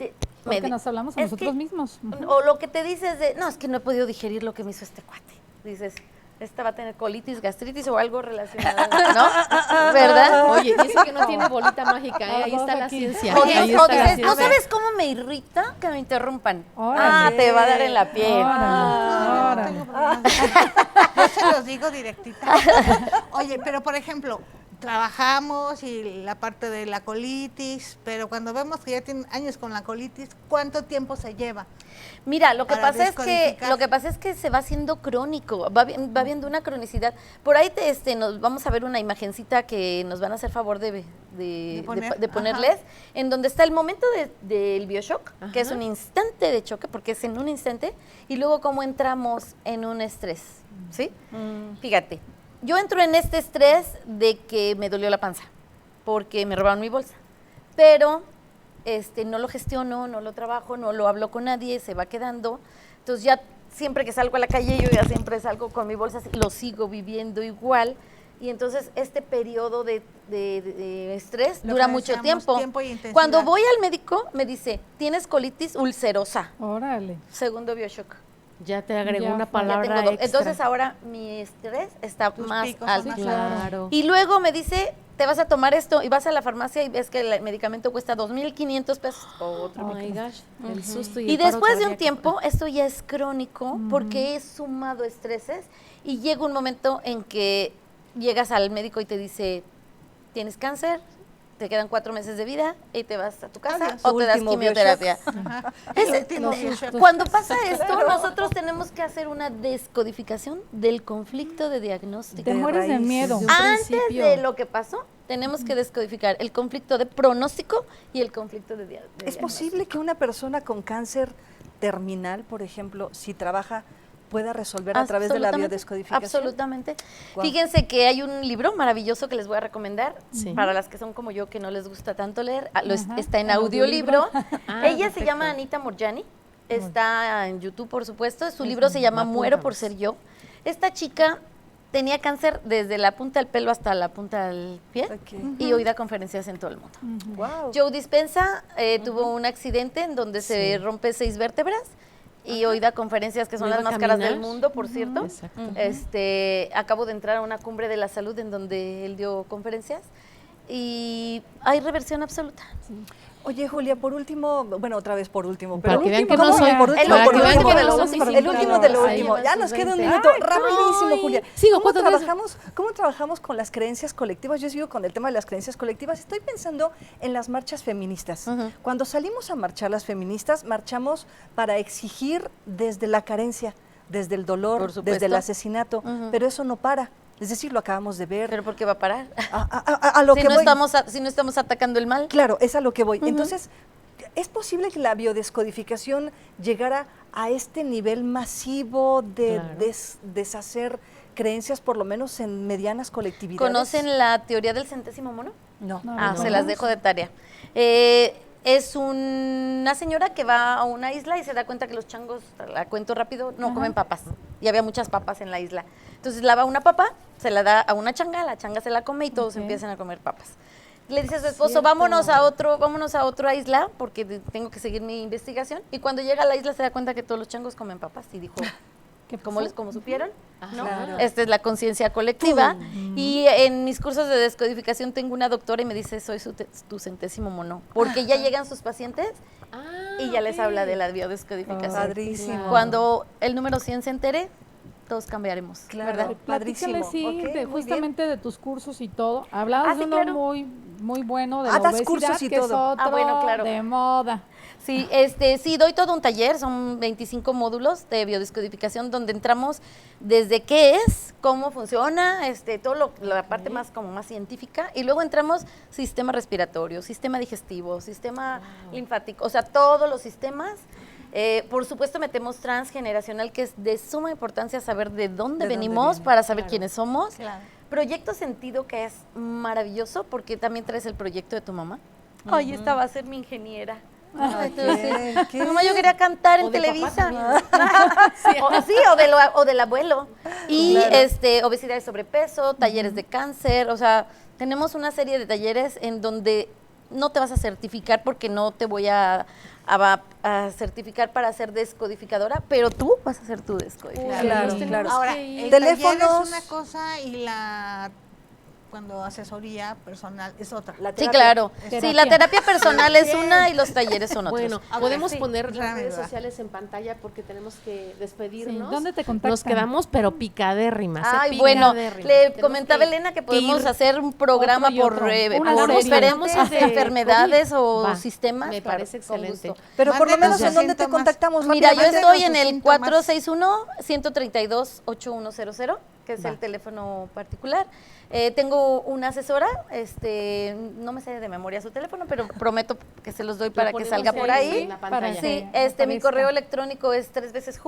Speaker 2: Porque nos hablamos a
Speaker 5: es
Speaker 2: nosotros
Speaker 5: que-
Speaker 2: mismos.
Speaker 5: O lo que te dices de, no, es que no he podido digerir lo que me hizo este cuate. Dices, esta va a tener colitis, gastritis o algo relacionado, ¿no? ¿Verdad?
Speaker 4: Oye, dice que no tiene bolita mágica, ¿eh? Ahí
Speaker 2: Todos
Speaker 4: está la
Speaker 2: aquí.
Speaker 4: ciencia.
Speaker 5: O,
Speaker 4: Ahí
Speaker 5: dices, o
Speaker 4: está la
Speaker 5: dices, ¿no
Speaker 4: ciencia.
Speaker 5: sabes cómo me irrita que me interrumpan?
Speaker 2: Órale.
Speaker 5: Te va a dar en la piel.
Speaker 1: No,
Speaker 2: Órale.
Speaker 1: no tengo problema. Yo se los digo directita. Oye, pero por ejemplo, trabajamos y la parte de la colitis, pero cuando vemos que ya tienen años con la colitis, ¿cuánto tiempo se lleva?
Speaker 5: Mira, lo que
Speaker 1: Para
Speaker 5: pasa
Speaker 1: descodificar.
Speaker 5: es que se va haciendo crónico, va viendo una cronicidad. Por ahí nos vamos a ver una imagencita que nos van a hacer favor de
Speaker 1: poner,
Speaker 5: ponerles, en donde está el momento del BioShock, que es
Speaker 4: Ajá.
Speaker 5: un instante de choque, porque es en un instante, y luego cómo entramos en un estrés, ¿sí? Fíjate, yo entro en este estrés de que me dolió la panza, porque me robaron mi bolsa, pero no lo gestiono, no lo trabajo, no lo hablo con nadie, se va quedando. Entonces ya siempre que salgo a la calle, yo ya siempre salgo con mi bolsa, lo sigo viviendo igual. Y entonces este periodo de estrés
Speaker 1: Lo
Speaker 5: dura
Speaker 1: que
Speaker 5: mucho
Speaker 1: decíamos,
Speaker 5: tiempo.
Speaker 1: tiempo y intensidad.
Speaker 5: Cuando voy al médico, me dice, tienes colitis ulcerosa,
Speaker 2: Órale.
Speaker 5: segundo BioShock.
Speaker 4: Ya te agregó
Speaker 2: Ya
Speaker 4: una
Speaker 2: fue.
Speaker 5: Ya
Speaker 4: palabra
Speaker 5: tengo dos.
Speaker 4: extra.
Speaker 5: Entonces ahora mi estrés está
Speaker 1: Tus
Speaker 5: más
Speaker 1: picos son
Speaker 5: alto.
Speaker 1: más
Speaker 4: Claro.
Speaker 5: Y luego me dice, te vas a tomar esto y vas a la farmacia y ves que el medicamento cuesta 2,500 pesos. Otro
Speaker 4: Oh my
Speaker 5: pico.
Speaker 4: gosh, el susto y
Speaker 5: Y
Speaker 4: el paro
Speaker 5: después de un
Speaker 4: cardíaco.
Speaker 5: tiempo, esto ya es crónico porque es sumado estreses y llega un momento en que llegas al médico y te dice, tienes cáncer, te quedan 4 meses de vida y te vas a tu casa
Speaker 1: Adiós.
Speaker 5: o te das
Speaker 3: Último
Speaker 5: quimioterapia.
Speaker 1: El último BioShock.
Speaker 5: Cuando pasa esto, nosotros tenemos que hacer una descodificación del conflicto de diagnóstico.
Speaker 2: Te mueres de
Speaker 3: raíz.
Speaker 2: miedo.
Speaker 4: Desde un
Speaker 5: Antes
Speaker 4: principio.
Speaker 5: de lo que pasó, tenemos que descodificar el conflicto de pronóstico y el conflicto de diagnóstico.
Speaker 3: ¿Es posible que una persona con cáncer terminal, por ejemplo, si trabaja, pueda resolver a través de la
Speaker 5: Absolutamente,
Speaker 3: biodescodificación?
Speaker 5: Absolutamente.
Speaker 3: Guau.
Speaker 5: Fíjense que hay un libro maravilloso que les voy a recomendar
Speaker 4: Sí.
Speaker 5: para las que son como yo que no les gusta tanto leer.
Speaker 2: Ajá,
Speaker 5: Está en
Speaker 2: en
Speaker 5: audiolibro.
Speaker 4: Ah,
Speaker 5: Ella se
Speaker 4: perfecto.
Speaker 5: llama Anita Morjani. Está en YouTube, por supuesto. Su libro se llama Muero por ser yo. Esta chica tenía cáncer desde la punta del pelo hasta la punta del pie
Speaker 3: Ok.
Speaker 5: y hoy da conferencias en todo el mundo.
Speaker 3: Wow.
Speaker 5: Joe Dispenza tuvo un accidente en donde se rompe 6 vértebras y hoy da conferencias que son
Speaker 4: ¿No
Speaker 5: las
Speaker 4: iba a
Speaker 5: más caras del
Speaker 4: caminar?
Speaker 5: mundo, por cierto.
Speaker 4: Exacto.
Speaker 5: Acabo de entrar a una cumbre de la salud en donde él dio conferencias y hay reversión absoluta.
Speaker 3: Oye, Julia, por último, bueno, otra vez por último,
Speaker 4: Para
Speaker 3: pero
Speaker 4: que vean que
Speaker 3: ¿cómo?
Speaker 4: no soy
Speaker 3: Por último,
Speaker 5: para
Speaker 3: por
Speaker 5: que vean
Speaker 3: último,
Speaker 5: que no
Speaker 3: el
Speaker 5: somos
Speaker 3: último,
Speaker 5: implicados.
Speaker 3: de lo
Speaker 5: Ahí
Speaker 3: último.
Speaker 5: van
Speaker 3: Ya
Speaker 5: sus
Speaker 3: nos queda un
Speaker 5: 20.
Speaker 3: minuto,
Speaker 4: Ay,
Speaker 3: rapidísimo,
Speaker 4: ay.
Speaker 3: Julia.
Speaker 4: Sigo,
Speaker 3: ¿Cómo
Speaker 4: ¿cuánto de eso?
Speaker 3: trabajamos con las creencias colectivas? Yo sigo con el tema de las creencias colectivas. Estoy pensando en las marchas feministas.
Speaker 5: Ujú.
Speaker 3: Cuando salimos a marchar las feministas, marchamos para exigir desde la carencia, desde el dolor,
Speaker 5: Por supuesto.
Speaker 3: desde el asesinato,
Speaker 5: Ujú.
Speaker 3: pero eso no para. Es decir, lo acabamos de ver.
Speaker 5: Pero ¿por qué va a parar?
Speaker 3: A lo
Speaker 5: si,
Speaker 3: que
Speaker 5: no
Speaker 3: voy.
Speaker 5: si no estamos atacando el mal.
Speaker 3: Claro, es a lo que voy.
Speaker 5: Ujú.
Speaker 3: Entonces, ¿es posible que la biodescodificación llegara a este nivel masivo de
Speaker 4: Claro.
Speaker 3: deshacer creencias, por lo menos en medianas colectividades?
Speaker 5: ¿Conocen la teoría del centésimo mono?
Speaker 3: No.
Speaker 2: No.
Speaker 5: Se las dejo de tarea. Es una señora que va a una isla y se da cuenta que los changos, la cuento rápido, no
Speaker 2: Ajá.
Speaker 5: comen papas. Y había muchas papas en la isla. Entonces lava una papa, se la da a una changa, la changa se la come y todos
Speaker 2: Ok.
Speaker 5: empiezan a comer papas. Le dice a su esposo,
Speaker 3: Cierto.
Speaker 5: vámonos a otra isla porque tengo que seguir mi investigación. Y cuando llega a la isla se da cuenta que todos los changos comen papas y dijo,
Speaker 2: ¿Qué
Speaker 5: ¿cómo
Speaker 2: pasó?
Speaker 5: como supieron? ¿No?
Speaker 4: Claro.
Speaker 5: Esta es la conciencia colectiva. Y en mis cursos de descodificación tengo una doctora y me dice, soy tu centésimo mono. Porque ya llegan sus pacientes
Speaker 4: Ah,
Speaker 5: y ya les
Speaker 4: ok.
Speaker 5: habla de la biodescodificación.
Speaker 3: Padrísimo.
Speaker 4: Claro.
Speaker 5: Cuando el número 100 se entere, todos cambiaremos.
Speaker 3: Claro.
Speaker 5: ¿Verdad?
Speaker 3: Padrísimo.
Speaker 2: Platícale, sí,
Speaker 3: Ok,
Speaker 2: de-
Speaker 3: muy bien.
Speaker 2: justamente de tus cursos y todo. Hablabas
Speaker 5: Ah,
Speaker 2: de
Speaker 5: sí,
Speaker 2: uno
Speaker 5: claro.
Speaker 2: muy bueno de
Speaker 3: Ah,
Speaker 2: la
Speaker 3: das
Speaker 2: obesidad,
Speaker 3: cursos y
Speaker 2: que es
Speaker 3: todo.
Speaker 2: otro
Speaker 5: bueno, claro.
Speaker 2: de moda.
Speaker 5: Sí, sí, doy todo un taller, son 25 módulos de biodescodificación donde entramos desde qué es, cómo funciona, la parte más como más científica y luego entramos sistema respiratorio, sistema digestivo, sistema linfático, o sea, todos los sistemas. Por supuesto metemos transgeneracional, que es de suma importancia saber de dónde
Speaker 3: ¿De dónde
Speaker 5: venimos
Speaker 3: viene?
Speaker 5: para saber
Speaker 4: Claro.
Speaker 5: quiénes somos.
Speaker 1: Claro.
Speaker 5: Proyecto Sentido, que es maravilloso porque también traes el proyecto de tu mamá. Ay, esta va a ser mi ingeniera.
Speaker 3: Ay,
Speaker 5: Entonces,
Speaker 3: ¿qué?
Speaker 5: mamá, yo quería cantar
Speaker 4: O
Speaker 5: en
Speaker 4: de papá
Speaker 5: Televisa.
Speaker 4: también.
Speaker 5: O del abuelo. Y
Speaker 3: Claro.
Speaker 5: obesidad y sobrepeso, talleres de cáncer, o sea, tenemos una serie de talleres en donde no te vas a certificar porque no te voy a certificar para ser descodificadora, pero tú vas a ser tu descodificadora.
Speaker 3: Claro,
Speaker 4: Nos tenemos
Speaker 3: claro.
Speaker 1: Ahora,
Speaker 4: que ir.
Speaker 1: el taller
Speaker 3: Teléfonos.
Speaker 1: es una cosa y la cuando asesoría personal es otra.
Speaker 3: La
Speaker 5: Sí,
Speaker 3: terapia.
Speaker 5: claro.
Speaker 2: Terapia.
Speaker 5: Sí, la terapia personal es una y los talleres son otros.
Speaker 4: Bueno,
Speaker 1: Ok,
Speaker 4: podemos
Speaker 1: sí,
Speaker 4: poner las
Speaker 1: déjame
Speaker 4: redes
Speaker 1: ver.
Speaker 4: sociales en pantalla porque tenemos que
Speaker 2: Sí,
Speaker 4: despedirnos.
Speaker 2: ¿dónde te contactan?
Speaker 4: Nos quedamos pero picadérrimas.
Speaker 5: Ay, bueno,
Speaker 4: picadérrimas.
Speaker 5: le
Speaker 4: Tenemos
Speaker 5: comentaba Elena que podemos
Speaker 4: ir
Speaker 5: hacer un programa
Speaker 2: otro y
Speaker 5: por,
Speaker 2: otro.
Speaker 5: por
Speaker 2: Una serie.
Speaker 5: diferentes
Speaker 4: Hagamos el de
Speaker 5: enfermedades
Speaker 4: COVID.
Speaker 5: o
Speaker 4: Va,
Speaker 5: sistemas.
Speaker 4: me
Speaker 5: claro,
Speaker 4: parece
Speaker 5: con
Speaker 4: excelente.
Speaker 5: gusto.
Speaker 3: Pero por lo
Speaker 1: Mándenos
Speaker 3: menos, ¿en
Speaker 1: sus
Speaker 3: dónde te
Speaker 1: síntomas.
Speaker 3: contactamos?
Speaker 5: Mira, yo
Speaker 3: rápidamente?
Speaker 5: estoy en
Speaker 1: sus
Speaker 5: el
Speaker 1: síntomas.
Speaker 5: 461-132-8100, que es el teléfono particular. Tengo una asesora, no me sé de memoria su teléfono, pero prometo que se los doy para que
Speaker 4: ponemos
Speaker 5: salga por
Speaker 4: ahí
Speaker 5: ahí.
Speaker 4: en la pantalla.
Speaker 5: Sí,
Speaker 2: que
Speaker 5: mi
Speaker 2: aparezca.
Speaker 5: correo electrónico es 3 veces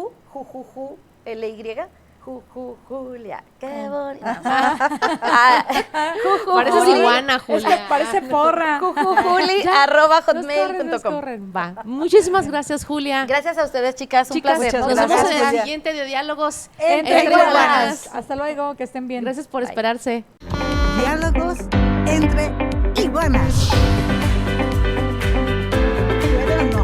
Speaker 5: LY, Julia, qué bonito.
Speaker 4: Pareces
Speaker 5: Juli,
Speaker 4: iguana, Julia.
Speaker 2: Parece porra.
Speaker 5: jujujuli@hotmail.com.
Speaker 4: Nos corren. Va. Muchísimas gracias, Julia.
Speaker 5: Gracias a ustedes, chicas, un
Speaker 4: Chicas,
Speaker 5: placer.
Speaker 4: nos
Speaker 3: Muchas
Speaker 4: vemos
Speaker 3: gracias,
Speaker 4: en el
Speaker 3: Julia.
Speaker 4: siguiente de Diálogos
Speaker 2: Entre
Speaker 4: Iguanas.
Speaker 2: iguanas. Hasta luego, que estén bien.
Speaker 4: Gracias por esperarse.
Speaker 1: Diálogos entre iguanas. ¿Puede o no?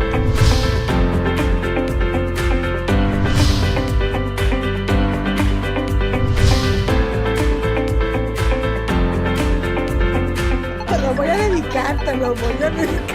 Speaker 1: Te lo voy a dedicar, te lo voy a dedicar.